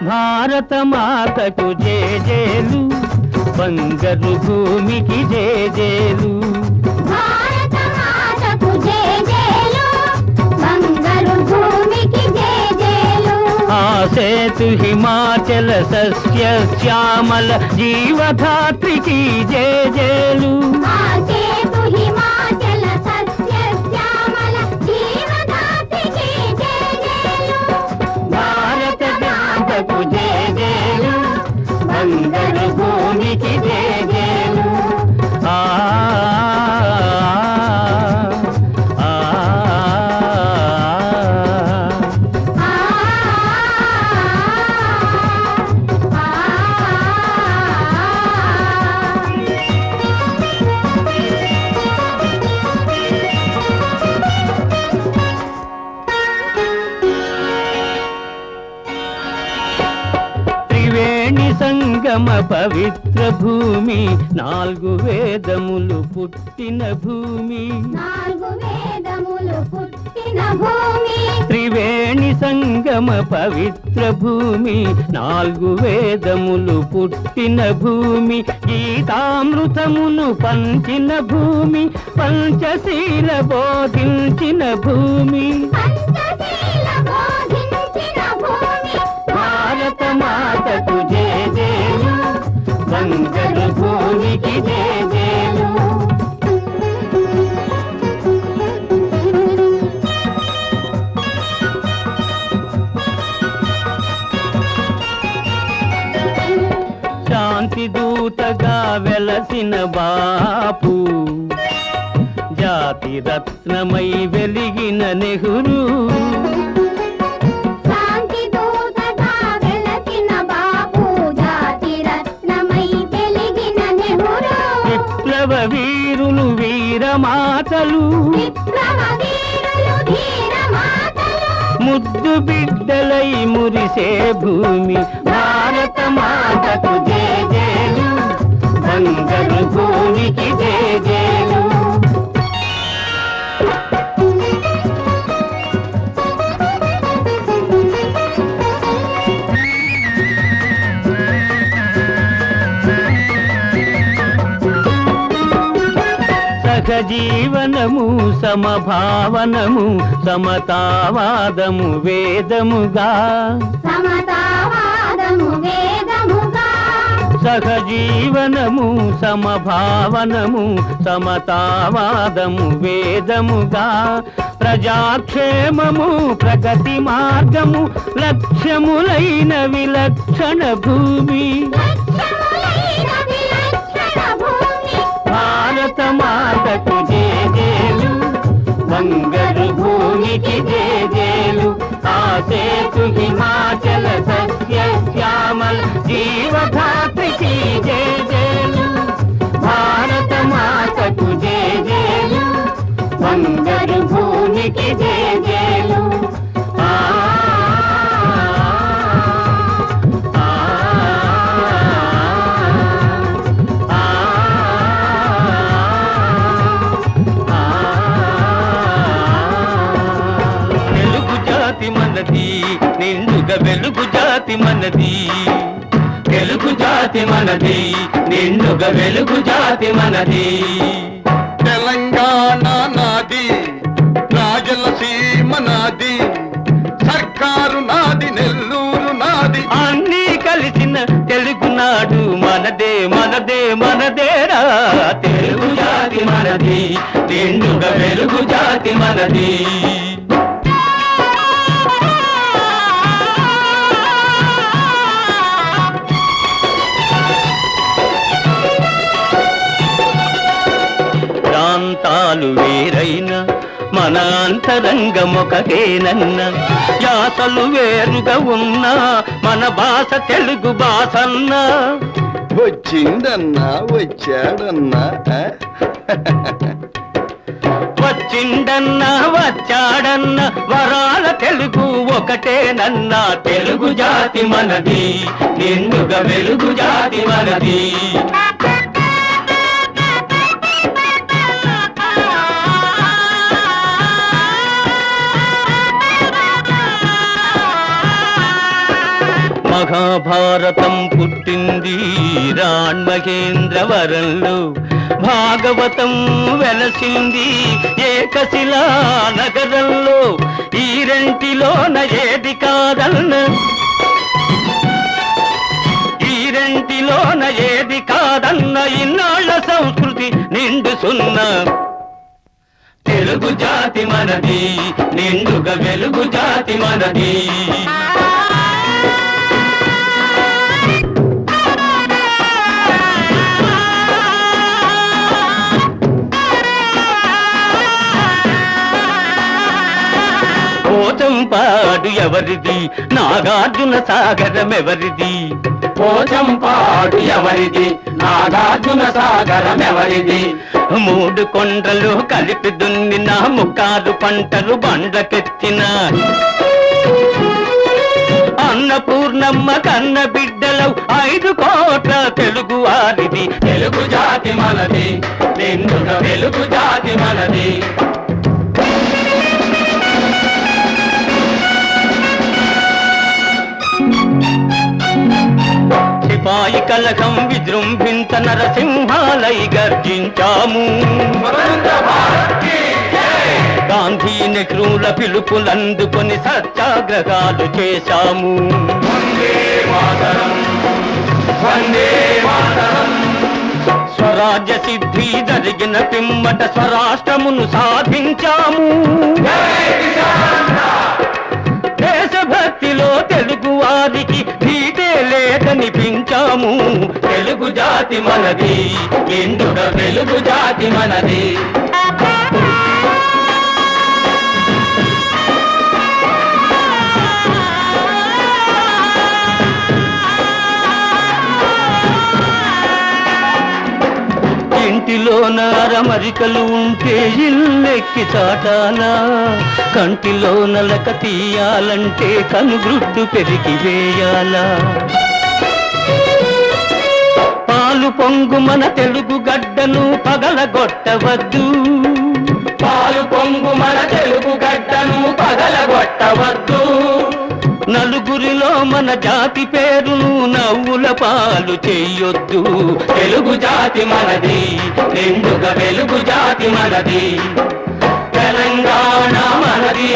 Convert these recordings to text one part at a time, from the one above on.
భారత మాతకు జేజేలు, బంగారు భూమికి జేజేలు. భారత మాతకు జేజేలు, బంగారు భూమికి జేజేలు. ఆ సేతు హిమాచల సస్య శ్యామల జీవధాత్రికి జేజేలు. ఆ సేతు హిమాచల సస్య శ్యామల జీవధాత్రికి జేజేలు. భారత మాతకు జేజేలు, బంగారు భూమికి జేజేలు. ఆ ఆ త్రివేణి సంగమ పవిత్ర భూమి, 4 వేదములు పుట్టిన భూమి. 4 వేదములు పుట్టిన భూమి. త్రివేణి సంగమ పవిత్ర భూమి, 4 వేదములు పుట్టిన భూమి. గీతామృతమును పంచిన భూమి, పంచశీల బోధించిన భూమి. పంచశీల బోధించిన భూమి. భారత మాతకు జేజేలు, బంగారు భూమికి జేజేలు. శాంతి దూతగా వెలసిన బాపు, జాతి రత్నమై వెలిగిన నెహ్రూ. శాంతి దూతగా వెలసిన బాపు, జాతి రత్నమై వెలిగిన నెహ్రూ. విప్లవ వీరులు వీరమాతలు, విప్లవ వీరులు ధీరమాతలు. ముద్దు బిడ్డలై మురిసే భూమి. భారత మాతకు జేజేలు, బంగారు భూమికి జేజేలు. సహజీవనము సమభావనము, సమతావాదము వేదముగా. సమతావాదము వేదముగా. సహజీవనము సమభావనము, సమతావాదము వేదముగా. ప్రజాక్షేమము ప్రగతి మార్గము, లక్ష్యములైన విలక్షణ భూమి. లక్ష్యములైన విలక్షణ భూమి. భారత మాతకు జేజేలు, బంగారు భూమికి జేజేలు. ఆ సేతు హిమాచల సస్య శ్యామల జీవధాత్రికి జేజేలు. భారత మాతకు జేజేలు, బంగారు భూమికి జేజేలు. ఆ మనది నిండుగా వెలుగు జాతి మనది, తెలుగు జాతి మనది, నిండుగా వెలుగు జాతి మనది. తెలంగాణ నాది, రాయలసీమ నాది, సర్కారు నాది, నెల్లూరు నాది. అన్నీ కలిసిన తెలుగునాడు మనదే మనదే మనదేరా. తెలుగు జాతి మనది, నిండుగా వెలుగు జాతి మనది. ప్రాంతాలు వేరైన మన అంతరంగమొకటేనన్న, యాసలు వేరుగా ఉన్నా మన భాష తెలుగు భాషన్నా. వచ్చిందన్నా వచ్చాడన్నా, వచ్చిండన్నా వచ్చాడన్నా, వరాల తెలుగు ఒకటేనన్నా. తెలుగు జాతి మనది, నిండుగా వెలుగు జాతి మనది. మహాభారతం పుట్టింది రాణ్మహేంద్రవరంలో, భాగవతం వెలసింది ఏకశిలా నగరంలో. ఈ రెంటిలోన ఏది కాదన్న, ఈ రెంటిలోన ఏది కాదన్న ఇన్నాళ్ళ సంస్కృతి నిండు సున్నా. తెలుగు జాతి మనది, నిండుగా వెలుగు జాతి మనది. పోచంపాడు ఎవరిది, నాగార్జున సాగరం ఎవరిది? పోచంపాడు ఎవరిది, నాగార్జున సాగరం ఎవరిది? మూడు కొండలు కలిపి దున్నిన ముక్కారు పంటలు బండ్లకెత్తిన అన్నపూర్ణమ్మ కన్న బిడ్డలవు 5 కోట్ల తెలుగు వారిది. తెలుగు జాతి మనది, నిండుగా వెలుగు జాతి మనది. సిపాయి కలకం విజృంభించ నరసింహాలై గర్జించాము. గాంధీ నెహ్రూల పిలుపులందుకొని సత్యాగ్రహాలు చేశాము. వందే మాతరం, వందే మాతరం. స్వరాజ్య సిద్ధి జరిగిన పిమ్మట స్వరాష్ట్రమును సాధించాము. దేశభక్తిలో తెలుగు వారికి భీతే లేదనిపించాము. తెలుగు జాతి మనది, నిండుగా వెలుగు జాతి మనది. ఇంటిలోన అరమరికలు ఉంటే ఇల్లెక్కి చాటానా, కంటిలో నలక తీయాలంటే కనుగ్రుడ్డు పెరిగి వేయాలా. పాలు పొంగు మన తెలుగు గడ్డను పగలగొట్టవద్దు, పాలు పొంగు మన తెలుగు గడ్డను పగలగొట్టవద్దు. నలుగురిలో మన జాతి పేరును నవ్వుల పాలు చెయ్యొద్దు. తెలుగు జాతి మనది, నిండుగా వెలుగు జాతి మనది. తెలంగాణ మనది,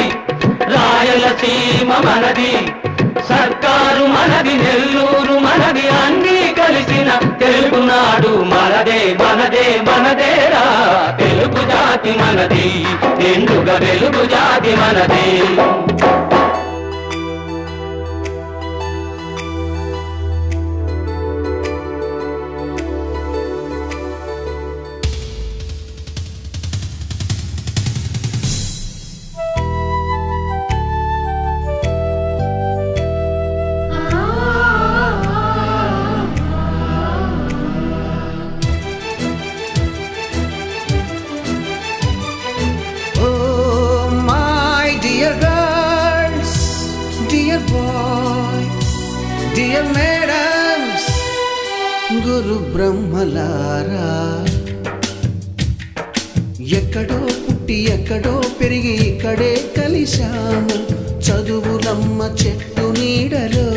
రాయలసీమ మనది, సర్కారు మనది, నెల్లూరు మనది, అన్నీ కలిసిన తెలుగునాడు మనదే, మనదే, మనదేరా. తెలుగు జాతి మనది, నిండుగా వెలుగు జాతి మనది. డియర్ మేడమ్స్, గురు బ్రహ్మలారా, ఎక్కడో పుట్టి ఎక్కడో పెరిగి ఇక్కడే కలిశాము. చదువులమ్మ చెట్టు నీడలో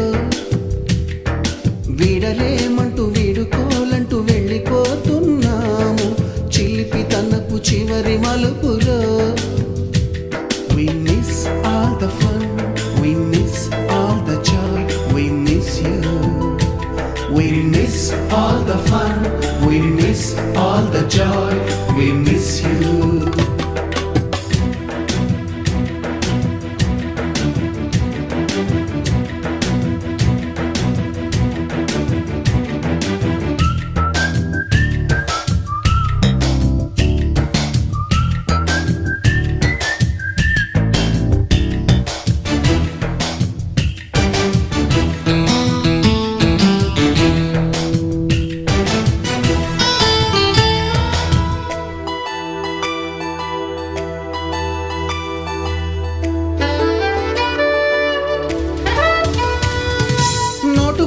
వీడలేమంటూ వీడుకోలంటూ వెళ్ళిపోతున్నాము. చిలిపి తనకు చివరి మలుపులో we miss all the fun, we miss all the joy, we miss you. We miss all the fun, we miss all the joy, we miss you.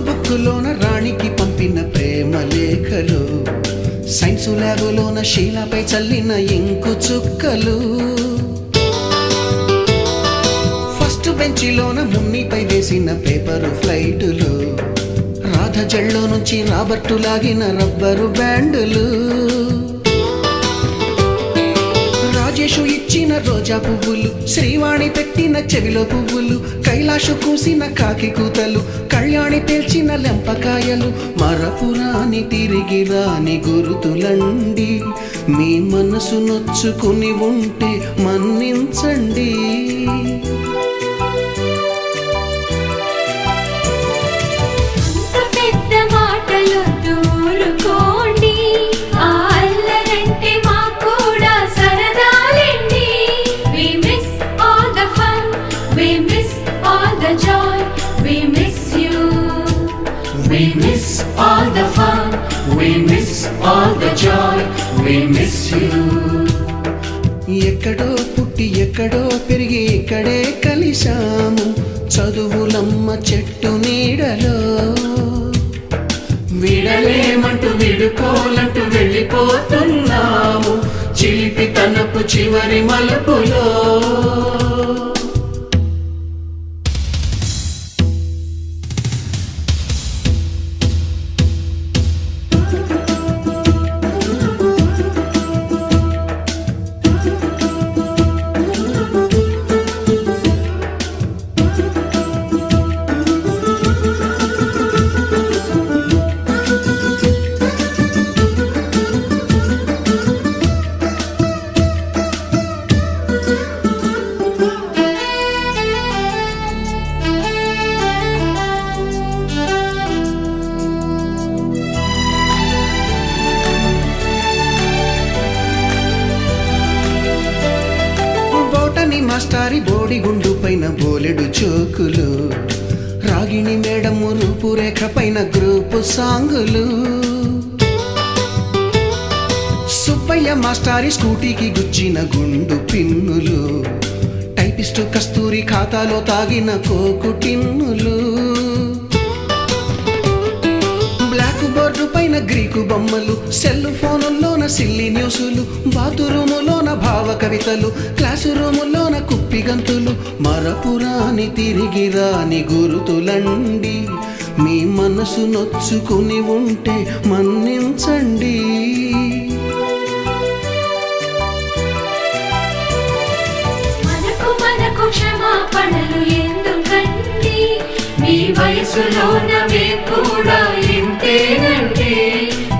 బుక్కులోన రాణికి పంపిన ప్రేమ లేఖలు, సైన్సు ల్యాబులోన శీలాపై చల్లిన ఇంకు చుక్కలు, ఫస్ట్ బెంచిలోన మున్నిపై వేసిన పేపరు ఫ్లైటులు, రాధ జల్లో నుంచి రాబర్టు లాగిన rubber బ్యాండులు, Rajesh ఇచ్చిన రోజా పువ్వులు, శ్రీవాణి పెట్టిన చెవిలో పువ్వులు, కైలాషు కూసిన కాకి కూతలు, కళ్యాణి పేల్చిన లెంపకాయలు, మరపురాని తిరిగి రాని గురుతులండి. మీ మనసు నొచ్చుకుని ఉంటే మన్నించండి. పెద్ద మాటలు దూరుకోండి, ఆ అల్లరంటే మాకు కూడా సరదాలండి. We miss all the fun, we miss all the joy, we miss you. We miss all the fun, we miss all the joy, we miss you. ఎక్కడో పుట్టి ఎక్కడో పెరిగి ఇక్కడే కలిశాము, చదువులమ్మ చెట్టు నీడలో. విడలేమంటూ విడుకోలంటూ వెళ్ళిపోతున్నాము, చిలిపి తనపు చివరి మలుపులో. బోటని మాస్టారి బోడిగుండు పైన బోలెడు చోకులు, రాగిణి మేడము రూపురేఖ పైన గ్రూపు సాంగులు, సుబ్బయ్య మాస్టారి స్కూటీకి గుచ్చిన గుండు పిన్నులు, టైపిస్టు కస్తూరి ఖాతాలో తాగిన కోకు టిన్నులు, బ్లాక్ బోర్డు పైన గ్రీకు బొమ్మలు, సెల్ ఫోనుల్లోన సిల్లి న్యూసులు, బాతురూములోన భావ కవితలు, క్లాసు రూములోన కుప్పి గంతులు, మరపురాని తిరిగి రాని గురుతులండి. మీ మనసు నొచ్చుకుని ఉంటే మన్నించండి. మనకు క్షమాపణలు ఎందుకండి, మీ వయసులోన మేము కూడా ఇంతేనండి.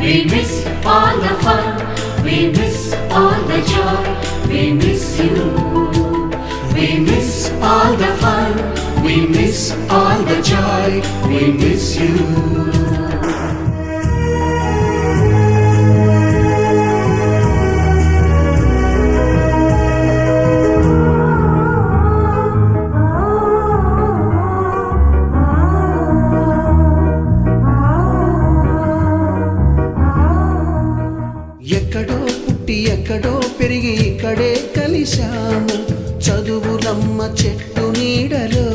We miss all the fun, we miss all the joy, we miss you. We miss all the fun, we miss all the joy, we miss you. ఎక్కడో పుట్టి ఎక్కడో పెరిగి ఇక్కడే కలిశాము, చదువులమ్మ చెట్టు నీడలో.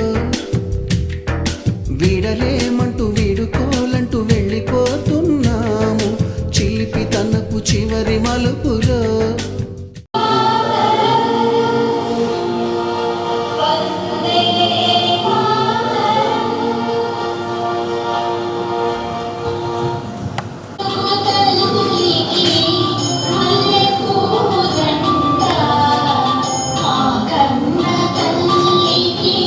వీడలేమంటూ వీడుకోలంటూ వెళ్ళిపోతున్నాము, చిలిపి తనపు చివరి మలుపులో. తల్లికి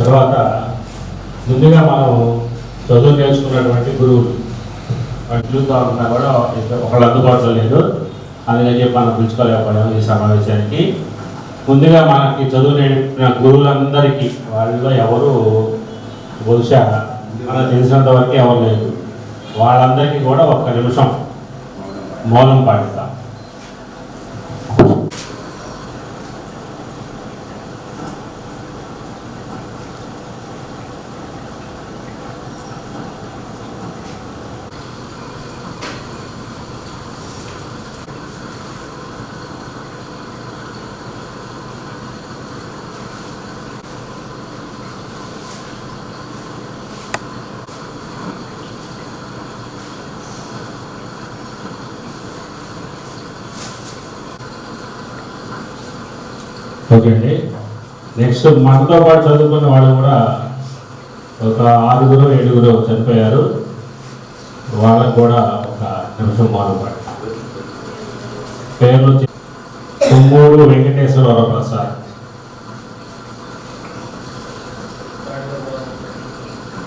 తర్వాత ముందుగా మనం చదువు నేర్చుకున్నటువంటి గురువులు పిలుస్తూ ఉన్నా కూడా ఒకళ్ళు అందుబాటులో లేదు, అందుకని చెప్పి మనం పిలుచుకోలేకపోయాము ఈ సమావేశానికి. ముందుగా మనకి చదువు నేర్పిన గురువులందరికీ వాళ్ళలో ఎవరు బహుశా మనకు తెలిసినంత వరకు ఎవరు లేదు, వాళ్ళందరికీ కూడా ఒక్క నిమిషం మౌనం పాటిస్తాం. ఓకే అండి. నెక్స్ట్ మనతో పాటు చదువుకున్న వాళ్ళు కూడా ఒక 6-7 చనిపోయారు, వాళ్ళకు కూడా ఒక నిమిషం మౌనం పాటు. పేర్లు తుమ్మూరు వెంకటేశ్వర ప్రసాద్,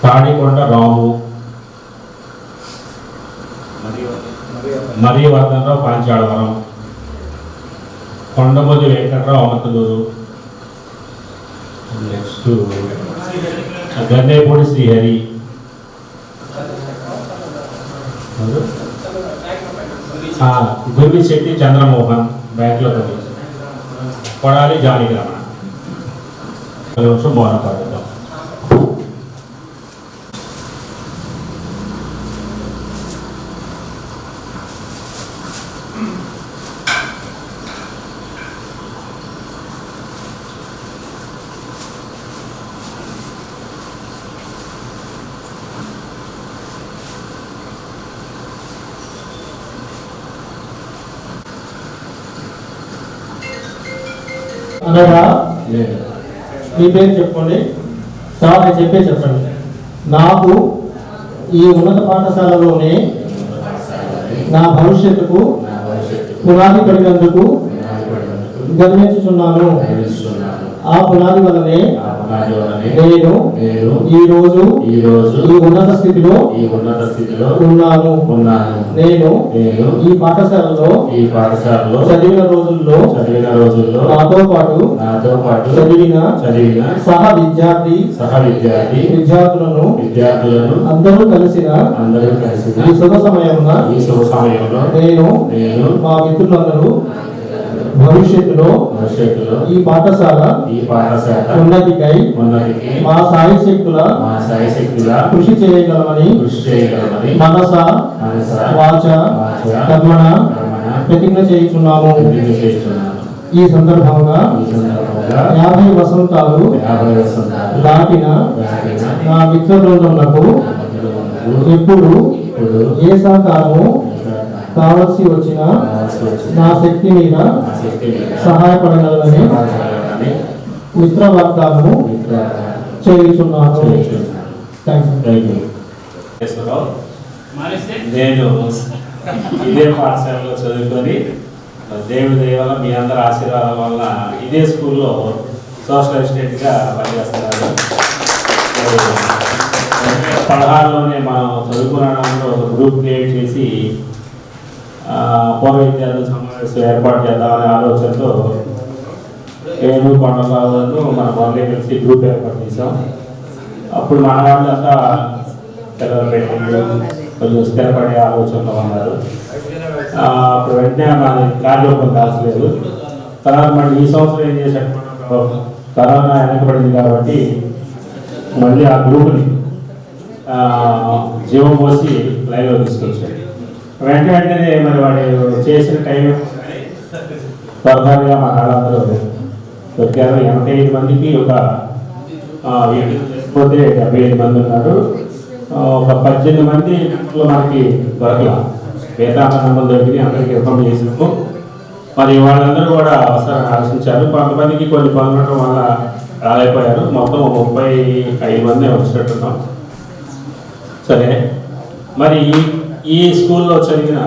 తాడికొండ రాము, మరియు వర్ధనరావు పాంచాడవరం, కొండమూరి వెంకట్రావు అమతలూరు, నెక్స్ట్ గన్నేపూడి శ్రీహరి, గురిశెట్టి చంద్రమోహన్ బ్యాంక్లో పనిచేస్తారు, కొడాలి జానకి రమణ. నిమిషం మౌనం పాటిద్దాం. అనగా మీ పేరు చెప్పుకోండి సార్, నేను చెప్పండి. నాకు ఈ ఉన్నత పాఠశాలలోనే నా భవిష్యత్తుకు పునాది పడినందుకు గర్వించుచున్నాను. ఆ పునాది వల్లనే నేను ఈ రోజు ఈ ఉన్నత స్థితిలో ఉన్నాను. నేను ఈ పాఠశాలలో చదివిన రోజుల్లో నాతో పాటు చదివిన సహ విద్యార్థులను అందరూ కలిసిన ఈ శుభ సమయంలో నేను మా మిత్రులందరూ భవిష్యత్తులో ఈ పాఠశాల ఉన్నతికై మా సాయి శక్తుల కృషి చేయగలమని మనస వాచ కర్మణ ప్రతిజ్ఞ చేయుచున్నాము. ఈ సందర్భంగా 50 వసంతాలు దాటిన నా మిత్ర బృందములకు ఎప్పుడు ఏ సహకారము కావలసి వచ్చిన నా శక్తి మీద సహాయపడగలనని మిత్ర వాగ్దానము చేయుచున్నాను. నేను ఇదే పాఠశాలలో చదువుకొని దేవుడి దయ వల్ల మీ అందరి ఆశీర్వాదం వల్ల ఇదే స్కూల్లో సోషల్ అసిస్టెంట్గా పనిచేస్తున్నాను. 2016లోనే మనం చదువుకున్న ఒక గ్రూప్ క్రియేట్ చేసి పూర్వ విద్యార్థుల సమావేశం ఏర్పాటు చేద్దామనే ఆలోచనతో నేను కొండరావులను మన వాళ్ళే కలిసి గ్రూప్ ఏర్పాటు చేసాం. అప్పుడు మన వాళ్ళంతా పిల్లలు పెట్టి కొంచెం స్థిరపడే ఆలోచనలో ఉన్నారు. అప్పుడు వెంటనే మన కార్యరూపం దాచలేదు. తర్వాత మళ్ళీ ఈ సంవత్సరం ఏం చేశాడు, కరోనా వెనకబడింది కాబట్టి మళ్ళీ ఆ గ్రూప్ని జీవం పోసి లైవ్లో తీసుకొచ్చాడు. వెంటనే మరి వాడు చేసిన టైం త్వరగా మా వాళ్ళందరూ దొరికారు. 85 మందికి ఒక పోతే 75 మంది ఉన్నారు. ఒక 18 మంది మనకి దొరకలా, మిగతా నెంబర్ దొరికి అందరికీ ఇన్ఫార్మ్ చేసినాము. మరి వాళ్ళందరూ కూడా అవసరాన్ని ఆలోచించారు. కొంతమందికి కొన్ని పనులు ఉండటం వల్ల రాలేకపోయారు. మొత్తం 35 మంది వచ్చినట్టున్నాం. సరే, మరి ఈ స్కూల్లో చదివిన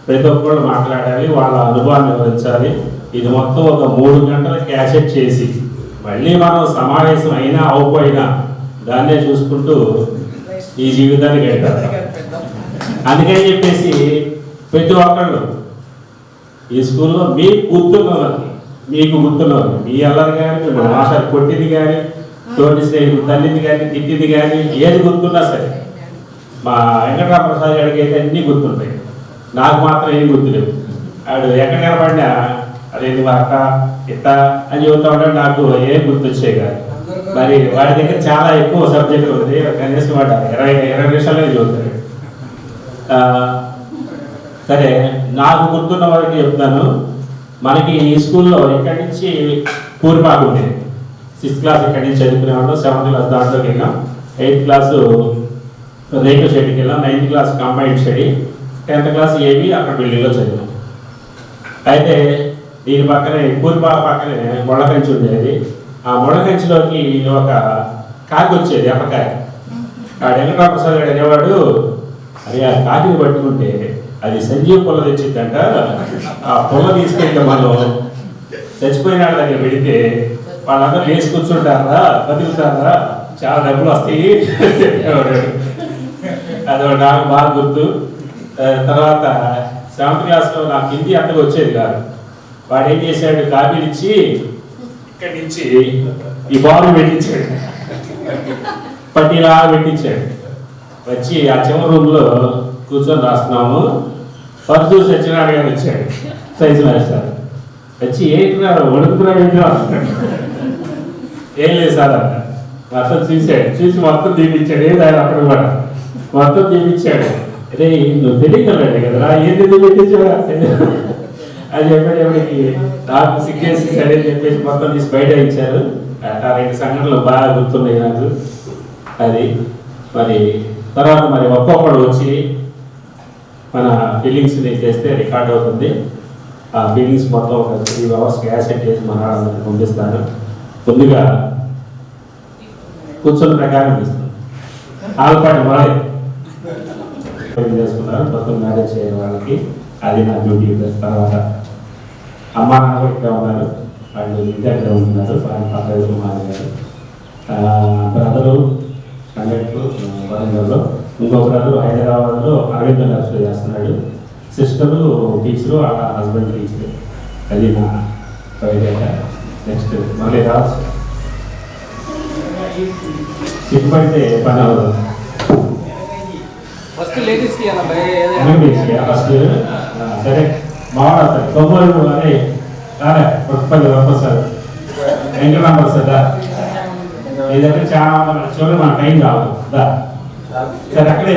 ప్రతి ఒక్కళ్ళు మాట్లాడాలి, వాళ్ళ అనుభవాన్ని వివరించాలి. ఇది మొత్తం ఒక 3 గంటల క్యాసెట్ చేసి మళ్ళీ మనం సమావేశం అయినా అవ్వకపోయినా దాన్నే చూసుకుంటూ ఈ జీవితాన్ని గడిపారు. అందుకని చెప్పేసి ప్రతి ఒక్కళ్ళు ఈ స్కూల్లో మీకు గుర్తున్నవారికి మీ అల్లరి కానీ మీ మాస్టర్ కొట్టింది కానీ తోటి స్నేహితులు తల్లింది కానీ తిట్టింది కానీ ఏది గుర్తున్నా సరే మా వెంకటరామ ప్రసాద్ గారికి అయితే అన్నీ గుర్తుంటాయి. నాకు మాత్రం ఏం గుర్తులేవు. ఆడు ఎక్కడ కనపడినా అదేంటి మా అక్క ఇట్ట అని చెబుతా ఉంటే నాకు ఏం గుర్తొచ్చాయి కాదు. మరి వాడి దగ్గర చాలా ఎక్కువ సబ్జెక్ట్ ఉంది. కనీసం వాడు 20 నిమిషాలే చదువుతాడు. సరే, నాకు గుర్తున్న వారికి చెప్తాను. మనకి ఈ స్కూల్లో ఇక్కడి నుంచి పూర్పాకు ఉండేది. 6th క్లాస్ ఇక్కడి నుంచి చదువుకునేవాడు. 7th క్లాస్ దాంట్లోకి వెళ్ళాం. 8th క్లాసు రేకు షెడ్కి వెళ్ళాం. 9th class combined study. 10th class ఏవి అక్కడ బిల్డింగ్లో చదివాం. అయితే దీని పక్కనే పూర్పాకు పక్కనే మొళ్ళకంచి ఉండేది. ఆ మొళ్ళకంచిలోకి ఒక కాకి వచ్చేది, ఎప్పకాయ. ఆ వెంకటరామ ప్రసాద్ గారు అనేవాడు, అరే ఆ కాకిని పట్టుకుంటే అది సంజీవ్ పొల్ల తెచ్చిద్దంట. ఆ పొల్ల తీసుకెళ్తే మనం చచ్చిపోయిన వాళ్ళ దగ్గర పెడితే వాళ్ళందరూ లేచి కూర్చుంటారా, బతుకుతారా, చాలా డబ్బులు వస్తాయి చెప్పేవాడు. అది నాకు బాగా గుర్తు. తర్వాత 7th క్లాస్లో నాకు హిందీ అంతగా వచ్చేది కాదు. వాడు ఏం చేశాడు, కాపీలు ఇచ్చి ఇక్కడి నుంచి ఈ బాబు పెట్టించాడు, పట్టిలా పెట్టించాడు. వచ్చి ఆ చివరి రూమ్లో కూర్చొని రాస్తున్నాము. ఫస్ట్ చూసి వచ్చినాడు కానీ వచ్చాడు సైన్స్ మాస్టర్. వచ్చి ఏంటున్నాడు, వణుకుతున్నాడు ఏం లేదు సార్ అన్న. మొత్తం చూసి మొత్తం తీపిచ్చాడు. ఏది ఆయన అక్కడ కూడా మొత్తం తీపిచ్చాడు. అదే నువ్వు తెలియగలండి కదరా, ఏంటి పెట్టించాడు అని చెప్పాడు. ఎవరికి నాకు సిగ్గేసి సరే అని చెప్పేసి మొత్తం తీసి బయట ఇచ్చారు. ఆ 2 సంఘటనలు బాగా గుర్తున్నాయి నాకు. అది మరి తర్వాత మరి ఒక్కొక్కడు వచ్చి మన ఫీలింగ్స్ని చేస్తే రికార్డ్ అవుతుంది. ఆ ఫీలింగ్స్ మొత్తం ఒక 3 hours క్యాసెట్ చేసి మన వాళ్ళకి పంపిస్తాను. ముందుగా కూర్చొని ప్రకారం ఇస్తాను. ఆల్పాటి మొదలై చేసుకున్నారు మొత్తం మ్యారేజ్ చేయని వాళ్ళకి. అది నా డ్యూటీ. తర్వాత అమ్మ నాన్న ఇక్కడ ఉన్నారు, వాళ్ళు విద్యార్థులు ఉంటున్నారు. పక్కన కుమార్ గారు, బ్రదరు కండక్టర్ వరంగల్లో, ఇంకో బ్రదరు హైదరాబాద్లో అరవింద నర్సులు చేస్తున్నాడు. సిస్టరు టీచరు, వాళ్ళ హస్బెండ్ టీచరు. అది నా ప్రైవేట్. నెక్స్ట్ మళ్ళీ రాజు సిగ్గుపడితే పని అవ్వదు. ఫస్ట్ సరే మాట్లాడతారు. తొమ్మిది అదే రాలే వస్తారు వెంకటరామ ప్రసాద్ నీ దగ్గర చాలా చివరి మన టైం రావాలి. సరే అక్కడే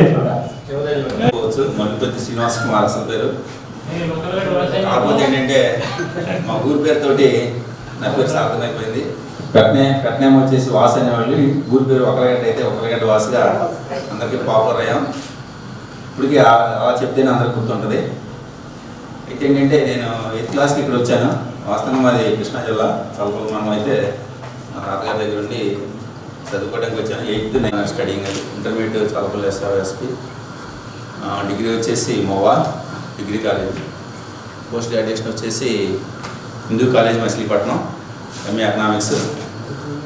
మల్లిపతి శ్రీనివాస్ కుమార్ అసలు పేరు. కాకపోతే ఏంటంటే మా ఊరి పేరుతోటి నా పేరు సార్థమైపోయింది. కట్నం వచ్చేసి వాసు అనేవాళ్ళు. ఊరి పేరు ఒకరగడ్డ అయితే ఒకరగడ్డ వాసుగా అందరికీ పాపులర్ అయ్యాం. ఇప్పటికీ అలా చెప్తేనే అందరికి గుర్తుంటుంది. అయితే ఏంటంటే నేను 8th క్లాస్కి ఇక్కడ వచ్చాను. వాస్తవంగా మాది కృష్ణా జిల్లా చల్లపల్లి మండలం. అయితే మా తాతగారి దగ్గర ఉండి చదువుకోవడానికి వచ్చాను. 8th నేను studying intermediate Challapalli SRSP. Degree వచ్చేసి మోవా డిగ్రీ కాలేజ్. పోస్ట్ గ్రాడ్యుయేషన్ వచ్చేసి Hindu college Machilipatnam. MA economics.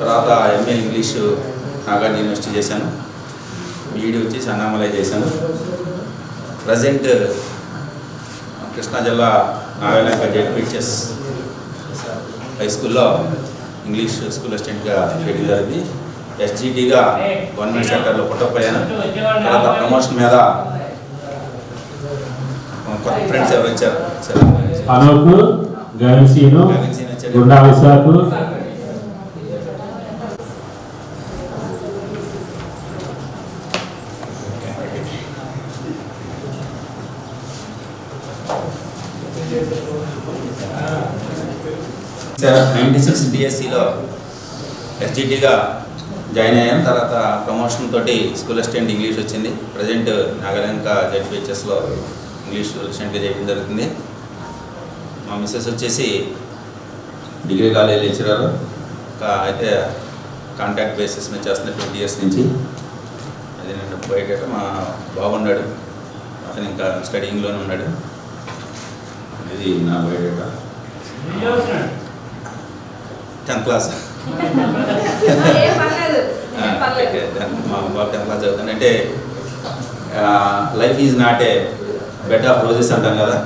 తర్వాత ఎంఏ ఇంగ్లీష్ నాగార్జున యూనివర్సిటీ చేశాను. బీఈడీ వచ్చేసి అన్నామలై చేశాను. ప్రజెంట్ కృష్ణా జిల్లా నాగాలంక జెడ్పిహెచ్ఎస్ హై స్కూల్లో ఇంగ్లీష్ స్కూల్ అసిస్టెంట్గా చేయడం జరిగింది. ఎస్జిటిగా గవర్నమెంట్ సెక్టర్లో పుట్టపోయాను. తర్వాత ప్రమోషన్ మీద కొత్త ఫ్రెండ్స్ ఎవరు వచ్చారు, సార్ 96 డిఎస్సిలో ఎస్జిటిగా జాయిన్ అయ్యాను. తర్వాత ప్రమోషన్ తోటి స్కూల్ అసిస్టెంట్ ఇంగ్లీష్ వచ్చింది. ప్రజెంట్ నాగాలంక జెడ్పిహెచ్ఎస్లో ఇంగ్లీష్ అసిస్టెంట్గా చేయడం జరుగుతుంది. మా మిస్సెస్ వచ్చేసి డిగ్రీ కాలేజ్ లెక్చరర్. అయితే కాంట్రాక్ట్ బేసిస్ మీద చేస్తున్న 20 years నుంచి. అది నేను బయట మా బాబు ఉన్నాడు, అతను ఇంకా స్టడీయింగ్లోనే ఉన్నాడు. ఇది నా బయోడేటా. 10th క్లాస్ మా బాబు 10th క్లాస్ చదువుతాను. అంటే life is not a bed of roses అంటాం కదా,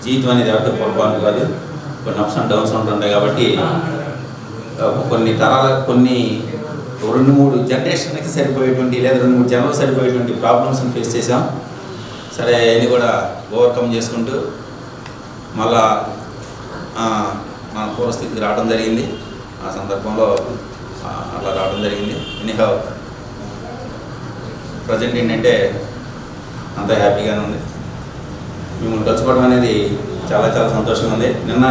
జీవితం అనేది ఎవరితో పొరపాటు కాదు, కొన్ని అప్స్ అండ్ డౌన్స్ ఉంటుంటాయి. కాబట్టి కొన్ని తరాల కొన్ని 2-3 జనరేషన్కి సరిపోయేటువంటి లేదా 2-3 జనాలకు సరిపోయేటువంటి ప్రాబ్లమ్స్ని ఫేస్ చేసాం. సరే ఇది కూడా ఓవర్కమ్ చేసుకుంటూ మళ్ళా మన పూర్వస్థితికి రావడం జరిగింది. ఆ సందర్భంలో అలా రావడం జరిగింది. ఎనీహౌ ప్రజెంట్ ఏంటంటే అంత హ్యాపీగానే ఉంది. మిమ్మల్ని కలుసుకోవడం అనేది చాలా చాలా సంతోషంగా ఉంది. నిన్న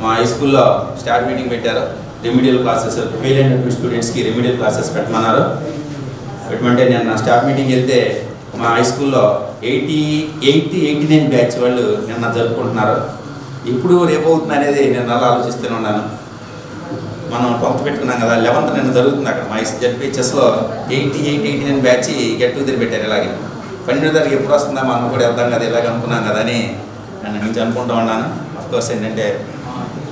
మా హై స్కూల్లో స్టార్ట్ మీటింగ్ పెట్టారు. రెమిడియల్ క్లాసెస్ ఫెయిల్ అయినటువంటి స్టూడెంట్స్కి రెమిడియల్ క్లాసెస్ పెట్టమన్నారు. పెట్టమంటే నిన్న స్టాఫ్ మీటింగ్ వెళ్తే మా హై స్కూల్లో 89 బ్యాచ్ వాళ్ళు నిన్న జరుపుకుంటున్నారు. ఇప్పుడు రేపు అవుతుంది అనేది నేను అలా ఆలోచిస్తూనే ఉన్నాను. మనం 12th పెట్టుకున్నాం కదా, 11th నిన్న జరుగుతుంది అక్కడ మా జడ్పిహెచ్ఎస్లో 89 బ్యాచ్ గెట్ టుగెదర్ పెట్టారు. ఇలాగే 12వ తారీఖు ఎప్పుడు వస్తుందా మనం కూడా వెళ్తాం కదా ఇలాగ అనుకున్నాం కదా అని నేను నుంచి అనుకుంటూ ఉన్నాను. అఫ్కోర్స్ ఏంటంటే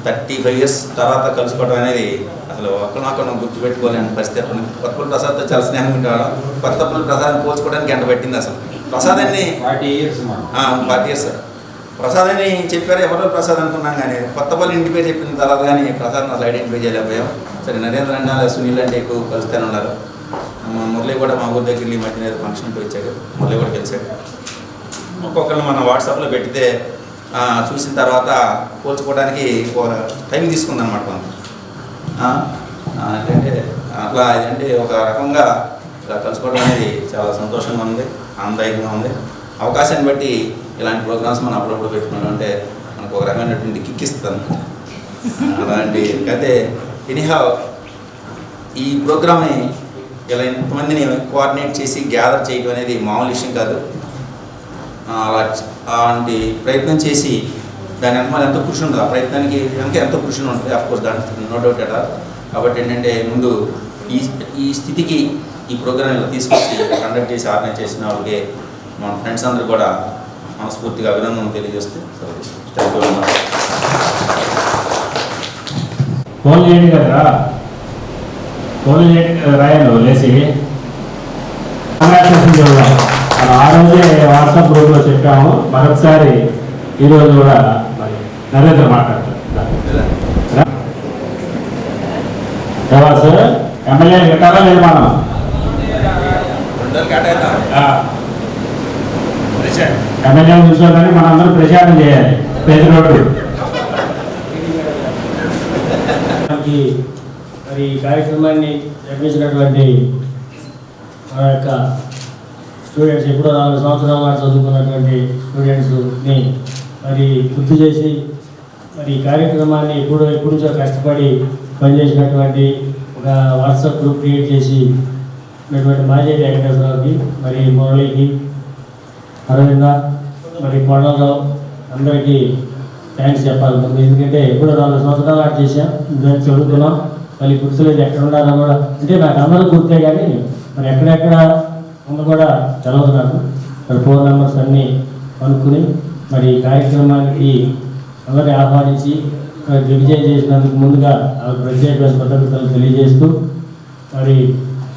35 ఇయర్స్ తర్వాత కలుసుకోవడం అనేది అసలు ఒకరినొకరు గుర్తుపెట్టుకోలేని పరిస్థితి. కొత్తపల్లి ప్రసాద్తో చాలా స్నేహం ఉండేవాళ్ళం. కొత్తపల్లి ప్రసాద్ పోల్చుకోవడానికి గంట పట్టింది. అసలు ప్రసాదాన్ని 40 ఇయర్స్ ప్రసాద్ అని చెప్పారు. ఎవరో ప్రసాద్ అనుకున్నాం కానీ కొత్తపల్లి ఇంటి పేరు చెప్పిన తర్వాత కానీ ప్రసాద్ అసలు ఐడెంటిఫై చేయలేకపోయాం. సరే నరేంద్ర అన్న సునీల్ అంటే ఎక్కువ కలుస్తూనే ఉన్నారు. మురళి కూడా మా ఊరి దగ్గర ఈ మధ్యన ఏదో ఫంక్షన్కి వచ్చాడు. మురళి కూడా కలిసాడు. ఒక్కొక్కరిని మనం వాట్సాప్లో పెడితే చూసిన తర్వాత పోల్చుకోవడానికి ఒక టైం తీసుకుంది అనమాట. మనం ఏంటంటే అట్లా అంటే ఒక రకంగా ఇలా కలుసుకోవడం అనేది చాలా సంతోషంగా ఉంది, ఆనందదాయకంగా ఉంది. అవకాశాన్ని బట్టి ఇలాంటి ప్రోగ్రామ్స్ మనం అప్పుడప్పుడు పెట్టుకుంటూ ఉంటే మనకు ఒక రకమైనటువంటి కిక్ ఇస్తుంది. అలాంటి అయితే ఎనీహౌ ఈ ప్రోగ్రామ్ని ఇలా ఇంతమందిని కోఆర్డినేట్ చేసి గ్యాదర్ చేయడం అనేది మామూలు విషయం కాదు. అలాంటి ప్రయత్నం చేసి దాని వెనకాల ఎంతో కృషి ఉంటుంది. ఆ ప్రయత్నానికి వెనక ఎంతో కృషి ఉంటుంది. అఫ్కోర్స్ దాంట్లో నో డౌట్ అట. కాబట్టి ఏంటంటే ముందు ఈ స్థితికి ఈ ప్రోగ్రామ్ ఇలా తీసుకొచ్చి కండక్ట్ చేసి ఆర్గనైజ్ చేసిన వాళ్ళకి మన ఫ్రెండ్స్ అందరూ కూడా మనస్ఫూర్తిగా అభినందనలు తెలియజేస్తే thank you very much. Phone చేయండి కదా, ఫోన్ చేయండి కదా రాయను లేచి మనం ఆ రోజే వాట్సాప్ గ్రూప్లో చెప్పాము. మరొకసారి ఈరోజు కూడా మరి నరేంద్ర మాట్లాడతారు. సార్ ఎమ్మెల్యే కట్టాలా లేదు మనం ఎమ్మెల్యే కూర్చోగానే మనందరం ప్రచారం చేయాలి ప్రతి రోడ్డు. మరి ఈ కార్యక్రమాన్ని నిర్వహించినటువంటి మన యొక్క స్టూడెంట్స్ ఎప్పుడో 4 సంవత్సరాల నాటి చదువుకున్నటువంటి స్టూడెంట్స్ని మరి గుర్తు చేసి మరి ఈ కార్యక్రమాన్ని ఎప్పుడు నుంచో కష్టపడి పనిచేసినటువంటి ఒక వాట్సాప్ గ్రూప్ క్రియేట్ చేసి ఉన్నటువంటి మాజీ వెంకటేశ్వరరావుకి, మరి మురళికి, అరవింద, మరి కొండలరావు అందరికీ థ్యాంక్స్ చెప్పాలి. ఎందుకంటే ఎప్పుడో 4 సంవత్సరాలు నాటి చేసాం, చదువుకున్నాం. మళ్ళీ గుర్తులేదు ఎక్కడ ఉన్నారో కూడా, అంటే నాకు అందరూ గుర్తే కానీ మరి ఎక్కడెక్కడ ముందు కూడా తెలవదు నాకు. మరి ఫోన్ నెంబర్స్ అన్నీ కనుక్కుని మరి ఈ కార్యక్రమానికి అందరినీ ఆహ్వానించి దిగ్విజయం చేసినందుకు ముందుగా ప్రత్యేకమైన కృతజ్ఞతలు తెలియజేస్తూ, మరి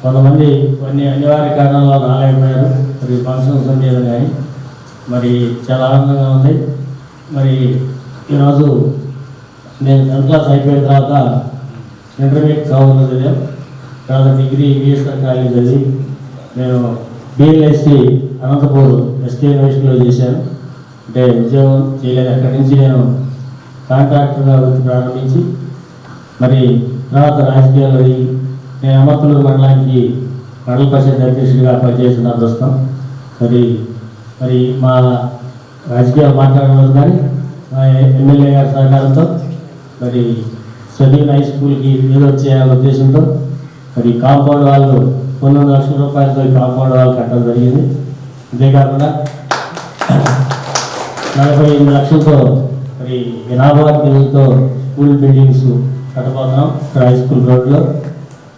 కొంతమంది కొన్ని అనివార్య కారణాల వల్ల రాలేకపోయారు. మరి ఫంక్షన్స్ ఉండేది కానీ మరి చాలా ఆనందంగా ఉంది. మరి ఈరోజు నేను 10th క్లాస్ అయిపోయిన తర్వాత ఇంటర్మీడియట్ కావాలి చదివాను. తర్వాత డిగ్రీ బిఎస్ఆర్ కాలేజ్ చదివి నేను బిఎల్ఎస్సి అనంతపూర్ ఎస్కే యూనివర్సిటీలో చేశాను. అంటే ఉద్యోగం చేయలేదు. అక్కడి నుంచి నేను కాంట్రాక్టర్గా వృత్తి ప్రారంభించి మరి తర్వాత రాజకీయాల్లో నేను అమర్తలూరు మండలానికి మండల పరిషత్ అధ్యక్షుడిగా పనిచేస్తున్న ప్రస్తుతం. మరి మా రాజకీయాలు మాట్లాడడం కానీ మా ఎమ్మెల్యే గారి సహకారంతో మరి స్వదీన్ హై స్కూల్కి ఏదో చేయాలనే ఉద్దేశంతో మరి కాంపౌండ్ వాళ్ళు 9 లక్షల రూపాయలతో కాంపౌండ్ వాళ్ళు కట్టడం జరిగింది. అంతేకాకుండా 48 లక్షలతో మరి వినాబాద్ నిధులతో స్కూల్ బిల్డింగ్స్ కట్టబోతున్నాం హై స్కూల్ రోడ్లో.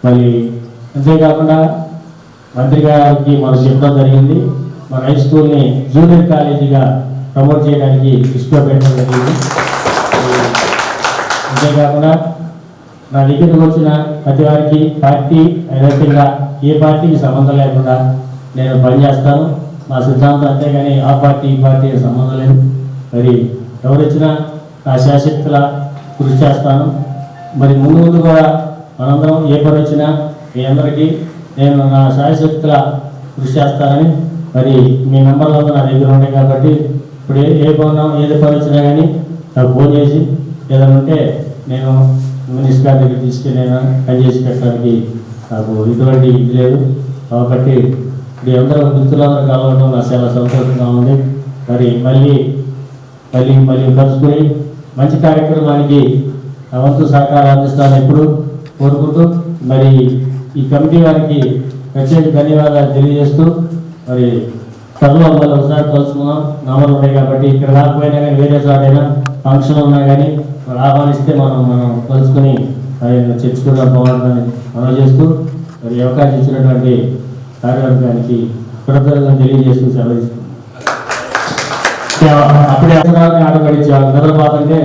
మరి అంతేకాకుండా మంత్రి గారికి మనం చెప్పడం జరిగింది, మన హై స్కూల్ని జూనియర్ కాలేజీగా ప్రమోట్ చేయడానికి దృష్టిలో పెట్టడం జరిగింది. అంతేకాకుండా నా దగ్గరకు వచ్చిన ప్రతి వారికి పార్టీ ఐడెంటిటీగా ఏ పార్టీకి సంబంధం లేకుండా నేను పనిచేస్తాను. నా సిద్ధాంతం అంతేగాని ఆ పార్టీ ఈ పార్టీ సంబంధం లేదు. మరి ఎవరొచ్చినా నా శాశక్తుల కృషి చేస్తాను. మరి ముందు ముందు కూడా మనందరం ఏ పని వచ్చినా మీ అందరికీ నేను నా శాశక్తుల కృషి చేస్తానని మరి మీ నంబర్లు నా దగ్గర ఉన్నాయి కాబట్టి ఇప్పుడు ఏది పని వచ్చినా కానీ నాకు ఫోన్ చేసి ఏదైనా ఉంటే నేను మినిస్టర్ గారి దగ్గర తీసుకెళ్ళి నేను పనిచేసి పెట్టడానికి నాకు ఎటువంటి ఇది లేదు. కాబట్టి మీ అందరూ మిత్రులందరూ కలవడం నాకు చాలా సంతోషంగా ఉంది. మరి మళ్ళీ కలుసుకుని మంచి కార్యక్రమానికి వంతు సహకారం అందిస్తాను ఎప్పుడు కోరుకుంటూ మరి ఈ కమిటీ వారికి ప్రత్యేక ధన్యవాదాలు తెలియజేస్తూ మరి త్వరలో మళ్ళీ ఒకసారి కలుసుకున్నాం. నామలు ఉన్నాయి కాబట్టి ఇక్కడ రాకపోయినా కానీ వేరే చోటైనా ఫంక్షన్ ఉన్నా కానీ వాళ్ళు ఆహ్వానిస్తే మనం కలుసుకొని ఆయన చర్చకున్నా బాగుంటుందని మనం చేస్తూ మరి అవకాశం ఇచ్చినటువంటి కార్యవర్గానికి కృతజ్ఞతలు తెలియజేస్తూ సెలవు అప్పుడే అవసరాన్ని ఆడపడించాలి నిద్రపోతుంటే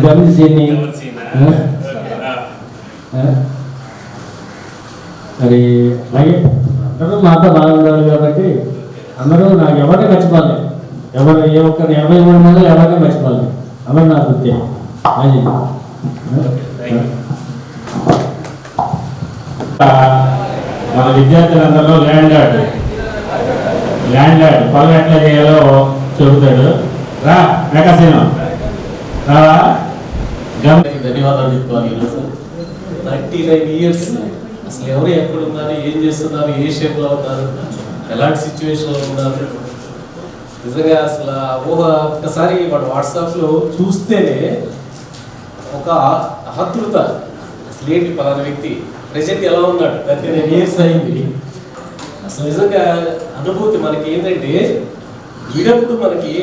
గమనించింది. మరి అలాగే అందరూ మాతో బాగుండాలి కాబట్టి అందరూ నాకు ఎవరిని మర్చిపోలేదు. ఎవరు ఏ ఒక్కరు 23 మంది ఎవరిని మర్చిపోలేదు. అందరూ నాకు గుర్తే. మన విద్యార్థులందరూ ల్యాండ్ పొలం ఎట్లా చేయాలో చెబుతాడు. రా ప్రకాశీను రావా. ధన్యవాదాలు చెప్పుకోవాలి. ఈరోజు 39 ఇయర్స్ అసలు ఎవరు ఎక్కడ ఉన్నారు, ఏం చేస్తున్నారు, ఏ షేప్లో ఉన్నారు, ఎలాంటి సిచ్యువేషన్లో ఉన్నారు. నిజంగా అసలు ఊహ ఒక్కసారి వాడు వాట్సాప్లో చూస్తేనే ఒక ఆతృత, అసలు ఏంటి పలానా వ్యక్తి ప్రెజెంట్ ఎలా ఉన్నాడు, 39 ఇయర్స్ అయింది. అసలు నిజంగా అనుభూతి మనకి ఏంటంటే వీడప్పుడు మనకి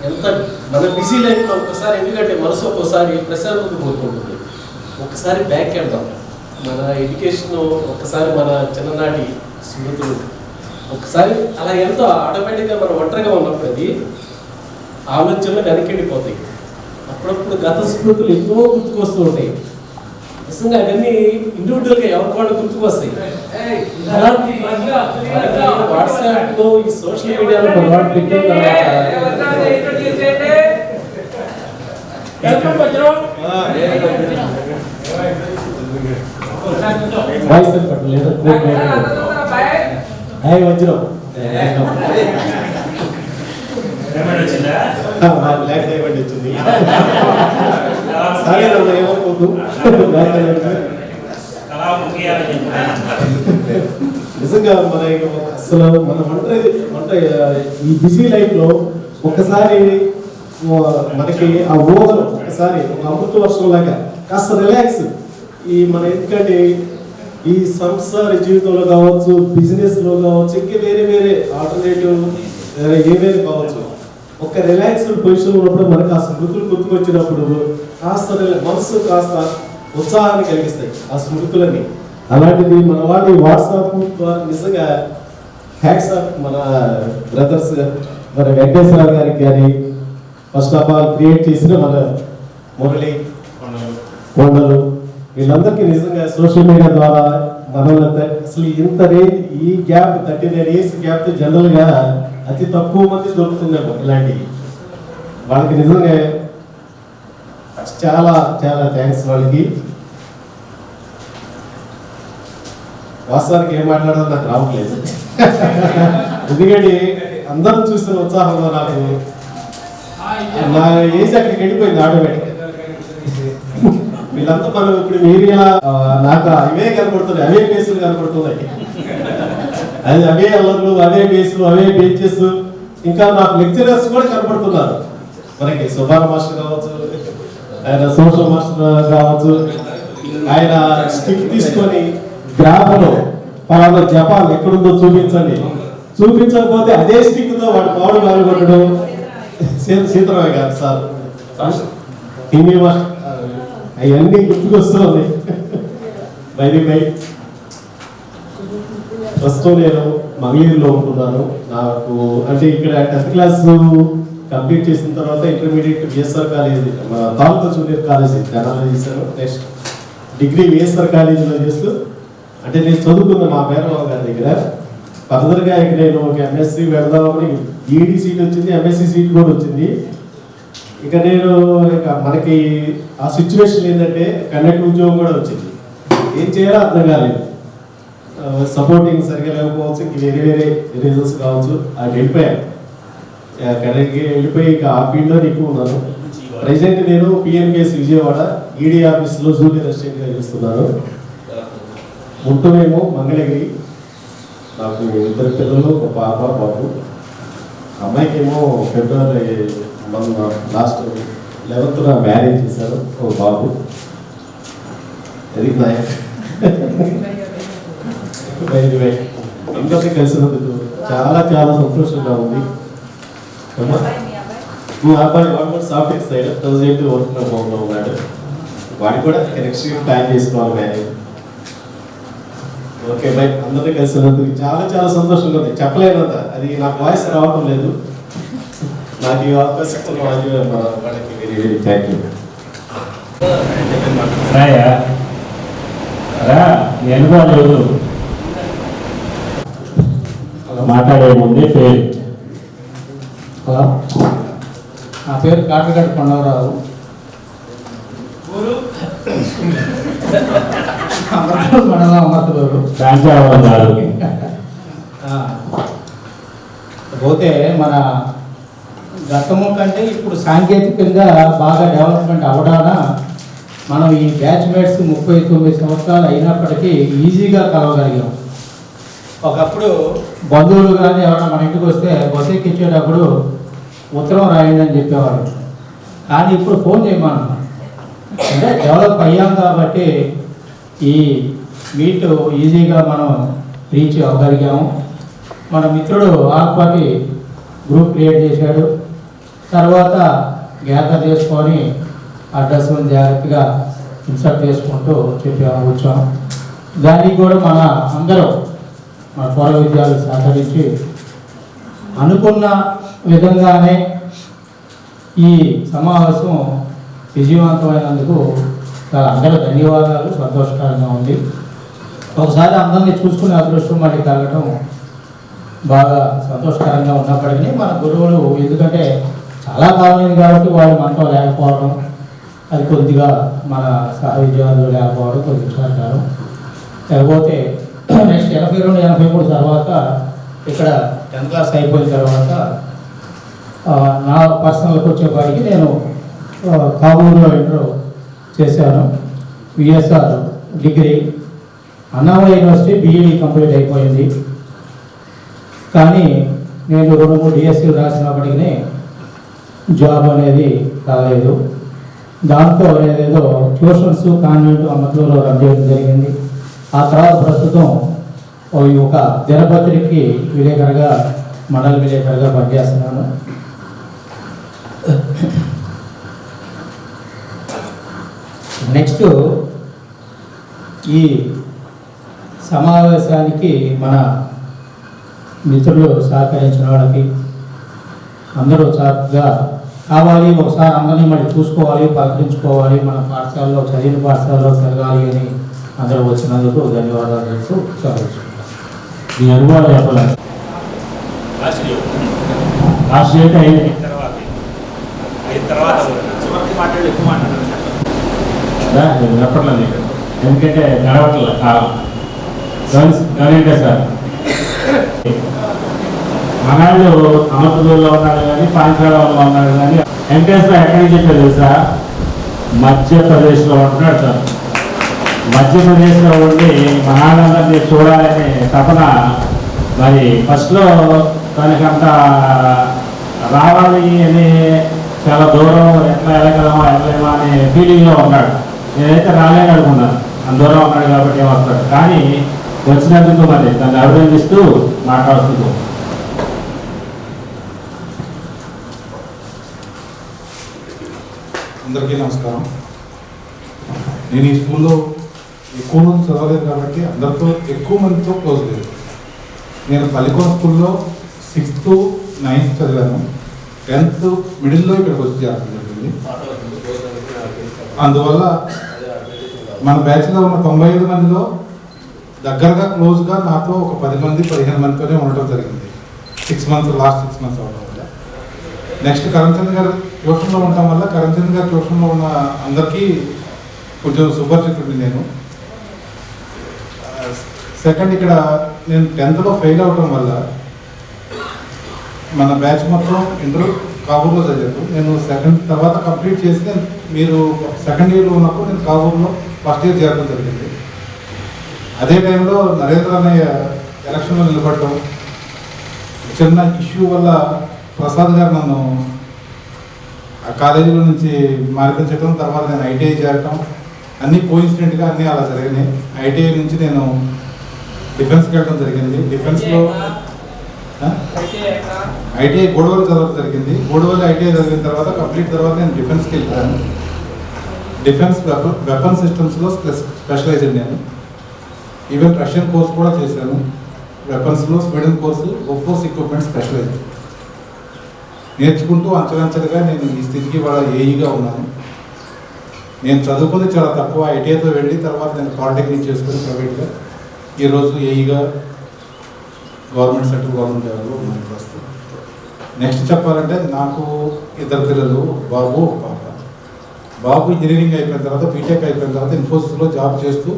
ఎంత మన బిజీ లైఫ్లో ఒక్కసారి, ఎందుకంటే మనసు ఒక్కసారి ప్రశాంతత కోరుకుంటుంది. ఒక్కసారి బ్యాక్ వెళ్దాం, మన ఎడ్యుకేషన్ ఒక్కసారి, మన చిన్ననాటి స్మృతులు ఒక్కసారి అలా ఎంతో ఆటోమేటిక్గా మనం ఒంటరిగా ఉన్నప్పుడు అది ఆలోచనలు వెనకెళ్ళిపోతాయి. అప్పుడప్పుడు గత స్మృతులు ఎంతో గుర్తుకొస్తూ ఉంటాయి. నిజంగా అవన్నీ ఇండివిజువల్గా ఎవరికి వాళ్ళు గుర్తుకొస్తాయి. అలాంటి వాట్సాప్లో ఈ సోషల్ మీడియాలో వాడు పెట్టిన వాయిస్ పట్టలేదు వజ్రం వచ్చింది. సరే ఏమనుకోదు. నిజంగా మన అసలు మన ఈ బిజీ లైఫ్లో ఒక్కసారి మనకి ఆ ఊహలు ఒకసారి ఒక అమృత వర్షం లాగా కాస్త రిలాక్స్. ఈ మన ఎందుకంటే ఈ సంసార జీవితంలో కావచ్చు, బిజినెస్లో కావచ్చు, ఇంకా వేరే వేరే ఆల్టర్నేటివ్ ఏవేవి కావచ్చు, ఒక రిలాక్స్డ్ పొజిషన్ ఉన్నప్పుడు మనకు ఆ స్మృతులు గుర్తుకొచ్చినప్పుడు కాస్త మనసు కాస్త ఉత్సాహాన్ని కలిగిస్తాయి ఆ స్మృతులని. అలాంటిది మన వాళ్ళు వాట్సాప్ ద్వారా నిజంగా హ్యాట్స్ ఆఫ్ మన బ్రదర్స్, మన వెంకటేశ్వర గారికి కానీ ఫస్ట్ ఆఫ్ ఆల్ క్రియేట్ చేసిన మన మురళి కొండలు వీళ్ళందరికీ నిజంగా సోషల్ మీడియా ద్వారా మనల్ని అసలు ఇంత రేంజ్ ఈ గ్యాప్ 39 ఇయర్స్ గ్యాప్ జనరల్గా అతి తక్కువ మంది దొరుకుతుందేమో ఇలాంటివి. వాళ్ళకి నిజంగా చాలా చాలా థ్యాంక్స్. వాళ్ళకి వాస్తవానికి ఏం మాట్లాడాలో నాకు రావట్లేదు. ఎందుకంటే అందరం చూసిన ఉత్సాహంలో నాకు నా ఏజ్ అక్కడికి వెళ్ళిపోయింది ఆటోమేటిక్. వీళ్ళంతా మనం ఇప్పుడు ఏరియా నాకు అవే కనపడుతున్నాయి, అవే బేసులు కనపడుతున్నాయి. అది అవే అల్లర్లు, అవే బేసులు, అవే బెంచెస్. ఇంకా నాకు లెక్చరర్స్ కూడా కనపడుతున్నారు. మనకి సుభాన మాస్టర్ కావచ్చు, ఆయన సోషల్ మాస్టర్ కావచ్చు, ఆయన స్టిక్ తీసుకొని గ్రాఫ్లో పలానా జపాన్ ఎక్కడుందో చూపించండి, చూపించకపోతే అదే స్టిక్తో వాడు పౌడు పాల్గొట్టడం. సీతారామయ్య గారు సార్ హిందీ మాస్టర్ అవన్నీ గుర్తుకొస్తూ ఉన్నాయి. బై ప్రస్తుతం నేను మంగళగిరిలో ఉంటున్నాను. నాకు అంటే ఇక్కడ 10th క్లాస్ కంప్లీట్ చేసిన తర్వాత ఇంటర్మీడియట్ విఎస్ఆర్ కాలేజ్, మన తాలూకా జూనియర్ కాలేజ్ తెనాలిలో చేశాను. నెక్స్ట్ డిగ్రీ విఎస్ఆర్ కాలేజీలో చేస్తూ అంటే నేను చదువుకున్న మా పేరబాబు గారి దగ్గర. ఫర్దర్గా ఇక నేను ఒక ఎంఎస్సీ వెళ్దామని ఈడీ సీట్ వచ్చింది, ఎంఎస్సీ సీట్ కూడా వచ్చింది. ఇక నేను మనకి ఆ సిచ్యువేషన్ ఏంటంటే కండక్టర్ ఉద్యోగం కూడా వచ్చింది. ఏం చేయాలో అర్థం కాలేదు. సపోర్టింగ్ సరిగా లేకపోవచ్చు, ఇంక వేరే వేరే రీజన్స్ కావచ్చు. అది వెళ్ళిపోయాను. అక్కడికి వెళ్ళిపోయి ఇక ఆ ఫీల్డ్లో ఎక్కువ ఉన్నాను. ప్రజెంట్ నేను పిఎంకేఎస్ విజయవాడ ఈడీ ఆఫీస్లో జూనియర్ అసిస్టెంట్గా చేస్తున్నాను. ఉంటునేమో మంగళగిరి. నాకు 2 పిల్లలు, ఒక పాప బాబు. అమ్మాయికేమో ఫిబ్రవరి లాస్ట్ 11th మ్యారేజ్ చేశారు, ఒక బాబు. Very nice. అందరినీ కలిసినందుకు చాలా చాలా సంతోషంగా ఉంది. మా అబ్బాయి వాడు కూడా software side president work from హోమ్లో ఉన్నాడు. వాడికి కూడా నెక్స్ట్ వీక్ ప్లాన్ చేసుకోవాలి మ్యారేజ్. ఓకే బై, అందరినీ కలిసినందుకు చాలా చాలా సంతోషంగా ఉంది. చెప్పలేనంత, అది నాకు వాయిస్ రావటం లేదు. నాకు ఈ అవకాశం మన వాళ్ళకి వెరీ వెరీ థ్యాంక్ యూ. లేదు మాట్లాడే ముందే పేరు. హలో, నా పేరు కాటగడ్డ కొండవరావు. మండలం అమర్తలూరు. పోతే మన గతము కంటే ఇప్పుడు సాంకేతికంగా బాగా డెవలప్మెంట్ అవడాన మనం ఈ బ్యాచ్మేట్స్ 39 సంవత్సరాలు అయినప్పటికీ ఈజీగా కలవగలిగాం. ఒకప్పుడు బంధువులు కానీ ఎవరైనా మన ఇంటికి వస్తే బస్ ఎక్కించేటప్పుడు ఉత్తరం రాయండి అని చెప్పేవారు. కానీ ఇప్పుడు ఫోన్ చేయమన్నా. అంటే డెవలప్ అయ్యాం కాబట్టి ఈ మీట్ ఈజీగా మనం రీచ్ అవ్వగలిగాము. మన మిత్రుడు ఆల్పాకి గ్రూప్ క్రియేట్ చేశాడు. తర్వాత గ్యాదర్ చేసుకొని అడ్రస్ జాగ్రత్తగా ఇన్సర్ట్ చేసుకుంటూ వచ్చాం. దానికి కూడా మన అందరూ మన పూర్వ విద్యార్థులు సహకరించి అనుకున్న విధంగానే ఈ సమావేశం విజయవంతమైనందుకు చాలా అందరూ ధన్యవాదాలు. సంతోషకరంగా ఉంది. ఒకసారి అందరినీ చూసుకునే అదృష్టం మళ్ళీ కలగటం బాగా సంతోషకరంగా ఉన్నప్పటికీ మన గురువులు, ఎందుకంటే చాలా కాలమైంది కాబట్టి వాళ్ళు మనతో లేకపోవడం, అది కొద్దిగా మన సహ విద్యార్థులు లేకపోవడం కొద్దిగా విచారకరం. లేకపోతే నెక్స్ట్ 82-83 తర్వాత ఇక్కడ 10th క్లాస్ అయిపోయిన తర్వాత నా పర్సనల్కి వచ్చేపాటికి నేను కాబూరులో ఇంటర్ చేశాను. VSR degree, Annamalai university BEd complete అయిపోయింది. కానీ నేను 2-3 డిఎస్సీలు రాసినప్పటికీ జాబ్ అనేది రాలేదు. దాంతో నేనేదో ట్యూషన్స్ కాన్వెంట్ అమర్తలూరులో రన్ చేయడం జరిగింది. ఆ తర్వాత ప్రస్తుతం ఒక దినపత్రికకి విలేకరుగా, మండల విలేకరుగా పనిచేస్తున్నాను. నెక్స్ట్ ఈ సమావేశానికి మన మిత్రులు సహకరించిన వాళ్ళకి అందరూ చక్కగా కావాలి, ఒకసారి అందరినీ మళ్ళీ చూసుకోవాలి, పలకరించుకోవాలి, మన పాఠశాలలో చదివిన పాఠశాలలో తిరగాలి అని అందరూ వచ్చినందుకు ధన్యవాదాలు చెప్తూ సెలవుకుంటాం. మీ అనుభవాలు చెప్పాలి. లాస్ట్ డేట్ అయిన తర్వాత చెప్పట్లేదు, ఎందుకంటే గడవట్లేదు కాలం. గమనింటే సార్, మనాళ్ళు అమర్తలూరులో ఉన్నాడు కానీ, పాంచాలలో ఉన్నాడు కానీ, వెంకటేశ్వర ఎక్కడి నుంచి చెప్పారు తెలుసా? మధ్యప్రదేశ్లో ఉంటున్నాడు సార్. మధ్యప్రదేశ్లో ఉండి మనాళ్ళందరినీ చూడాలనే తపన. మరి ఫస్ట్లో తనకంత రావాలి అని చాలా దూరం, ఎట్లా వెళ్ళగలమా వెళ్ళలేమా అనే ఫీలింగ్లో ఉన్నాడు. నేనైతే రాలేని అనుకున్నాను, అంత దూరం ఉన్నాడు కాబట్టి ఏమొస్తాడు. కానీ వచ్చినందుకు మరి దాన్ని అభినందిస్తూ మాట్లాడుతున్నాం. అందరికీ నమస్కారం. నేను ఈ స్కూల్లో ఎక్కువ మంది చదవలేదు కాబట్టి అందరితో ఎక్కువ మందితో క్లోజ్ లేదు. నేను పల్లికొండ స్కూల్లో 6th 9th చదివాను. 10th మిడిల్లో ఇక్కడికి వచ్చి చేరడం జరిగింది. అందువల్ల మన బ్యాచ్లో ఉన్న 95 మందిలో దగ్గరగా క్లోజ్గా నాతో ఒక 10 మంది 15 మందితోనే ఉండటం జరిగింది. 6 months లాస్ట్ 6 months అవడం వల్ల. నెక్స్ట్ కరంచంద్ గారు ట్యూషన్లో ఉండటం వల్ల కరంచంద్ గారు ట్యూషన్లో ఉన్న అందరికీ కొంచెం సుపరిచితుడిని నేను. సెకండ్ ఇక్కడ నేను 10th ఫెయిల్ అవటం వల్ల మన బ్యాచ్ మొత్తం ఇంటర్ కావూరులో చదివాను. నేను సెకండ్ తర్వాత కంప్లీట్ చేసి మీరు సెకండ్ ఇయర్లో ఉన్నప్పుడు నేను కావూరులో ఫస్ట్ ఇయర్ చేరడం జరిగింది. అదే టైంలో నరేంద్ర అన్నయ్య ఎలక్షన్లో నిలబడటం, చిన్న ఇష్యూ వల్ల ప్రసాద్ గారు నన్ను ఆ కాలేజీలో నుంచి మార్పించడం, తర్వాత నేను ఐటీఐ చేరటం అన్నీ కోఇన్సిడెంట్గా అన్నీ అలా జరిగినాయి. ఐటీఐ నుంచి నేను డిఫెన్స్కి వెళ్ళడం జరిగింది. డిఫెన్స్లో ఐటీఐ గోడవల్లి చదవడం జరిగింది. గోడవల్లి ఐటీఐ చదివిన తర్వాత కంప్లీట్ తర్వాత నేను డిఫెన్స్కి వెళ్ళాను. డిఫెన్స్ వెపన్ సిస్టమ్స్లో స్పెషలైజ్డ్ నేను. ఈవెన్ రష్యన్ కోర్స్ కూడా చేశాను. వెపన్స్లో Sweden course force equipment specialised నేర్చుకుంటూ అంచెలంచెలుగా నేను ఈ స్థితికి వాళ్ళ ఏఈగా ఉన్నాను. నేను చదువుకుంది చాలా తక్కువ. ఐటీఐతో వెళ్ళి తర్వాత నేను పాలిటెక్నిక్ చేసుకుని ప్రైవేట్గా ఈరోజు ఏఈగా గవర్నమెంట్ సెంట్రల్ గవర్నమెంట్ జాబ్లో ఉన్నాను ప్రస్తుతం. నెక్స్ట్ చెప్పాలంటే నాకు 2 పిల్లలు, బాబు ఒక పాప. బాబు ఇంజనీరింగ్ అయిపోయిన తర్వాత బీటెక్ అయిపోయిన తర్వాత ఇన్ఫోసిస్లో జాబ్ చేస్తూ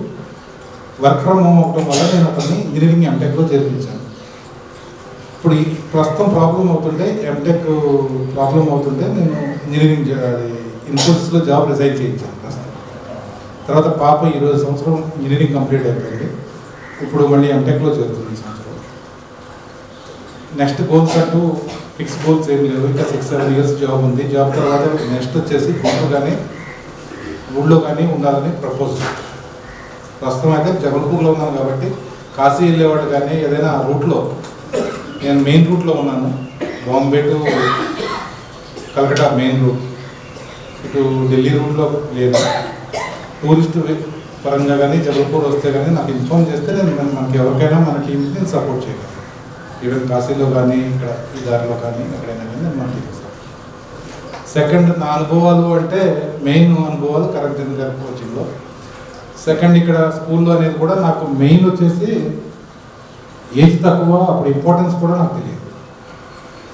వర్క్ ఫ్రమ్ హోమ్ అవడం వల్ల నేను అతన్ని ఇంజనీరింగ్ ఎంటెక్లో చేర్పించాను. ఇప్పుడు ఈ ప్రస్తుతం ప్రాబ్లం అవుతుంటే ఎంటెక్ ప్రాబ్లం అవుతుంటే నేను ఇంజనీరింగ్ ఇన్ఫోసిస్లో జాబ్ రిజైన్ చేయించాను ప్రస్తుతం. తర్వాత పాప ఈరోజు సంవత్సరం ఇంజనీరింగ్ కంప్లీట్ అయిపోయింది. ఇప్పుడు మళ్ళీ ఎంటెక్లో చేరుతుంది ఈ సంవత్సరం. నెక్స్ట్ గోల్స్ అంటూ ఫిక్స్ గోల్స్ ఏమి లేవు. ఇంకా 6-7 years జాబ్ ఉంది. జాబ్ తర్వాత నెక్స్ట్ వచ్చేసి గుంటూరు కానీ ఊళ్ళో కానీ ఉండాలని ప్రపోజల్. ప్రస్తుతం అయితే జబల్పూర్లో ఉన్నాను కాబట్టి కాశీ వెళ్ళేవాడు కానీ ఏదైనా రూట్లో నేను మెయిన్ రూట్లో ఉన్నాను. Bombay to Calcutta main route, ఇటు ఢిల్లీ రూట్లో లేదు. టూరిస్ట్ పరంగా కానీ జబల్పూర్ వస్తే కానీ నాకు ఇన్ఫార్మ్ చేస్తే నేను మనకి ఎవరికైనా మన టీమ్కి నేను సపోర్ట్ చేయగలను. ఈవెన్ కాశీలో కానీ ఇక్కడ ఈ దారిలో కానీ ఎక్కడైనా కానీ నేను మన టీమ్. సెకండ్ నా అనుభవాలు అంటే మెయిన్ అనుభవాలు కరంచంద్ గారి కోచింగ్లో. సెకండ్ ఇక్కడ స్కూల్లో అనేది కూడా నాకు మెయిన్ వచ్చేసి ఏజ్ తక్కువ, అప్పుడు ఇంపార్టెన్స్ కూడా నాకు తెలియదు.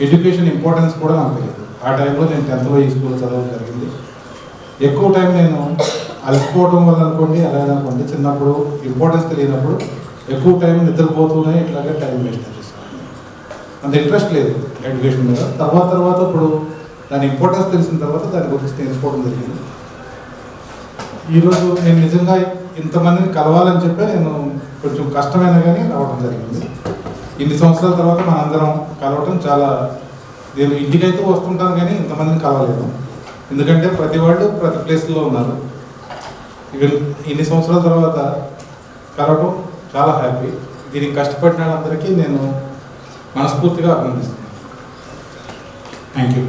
ఎడ్యుకేషన్ ఇంపార్టెన్స్ కూడా నాకు తెలియదు. ఆ టైంలో నేను 10th ఈ స్కూల్లో చదవడం జరిగింది. ఎక్కువ టైం నేను అలసిపోవడం వల్ల అనుకోండి, అలాగే అనుకోండి, చిన్నప్పుడు ఇంపార్టెన్స్ తెలియనప్పుడు ఎక్కువ టైం నిద్రపోతూనే ఇట్లాగే టైం వేస్ట్ చేస్తాను. అంత ఇంట్రెస్ట్ లేదు ఎడ్యుకేషన్ మీద. తర్వాత ఇప్పుడు దాని ఇంపార్టెన్స్ తెలిసిన తర్వాత దాని గురించి నేర్చుకోవడం జరిగింది. ఈరోజు నేను నిజంగా ఇంతమందిని కలవాలని చెప్పి నేను కొంచెం కష్టమైనా కానీ రావడం జరిగింది. ఇన్ని సంవత్సరాల తర్వాత మనందరం కలవటం చాలా, నేను ఇంటికైతే వస్తుంటాను కానీ ఇంతమందిని కలవలేను. ఎందుకంటే ప్రతి వాళ్ళు ప్రతి ప్లేస్లో ఉన్నారు. ఈవెన్ ఇన్ని సంవత్సరాల తర్వాత కలవటం చాలా హ్యాపీ. దీనికి కష్టపడిన వాళ్ళందరికీ నేను మనస్ఫూర్తిగా అభినందిస్తున్నాను. Thank you.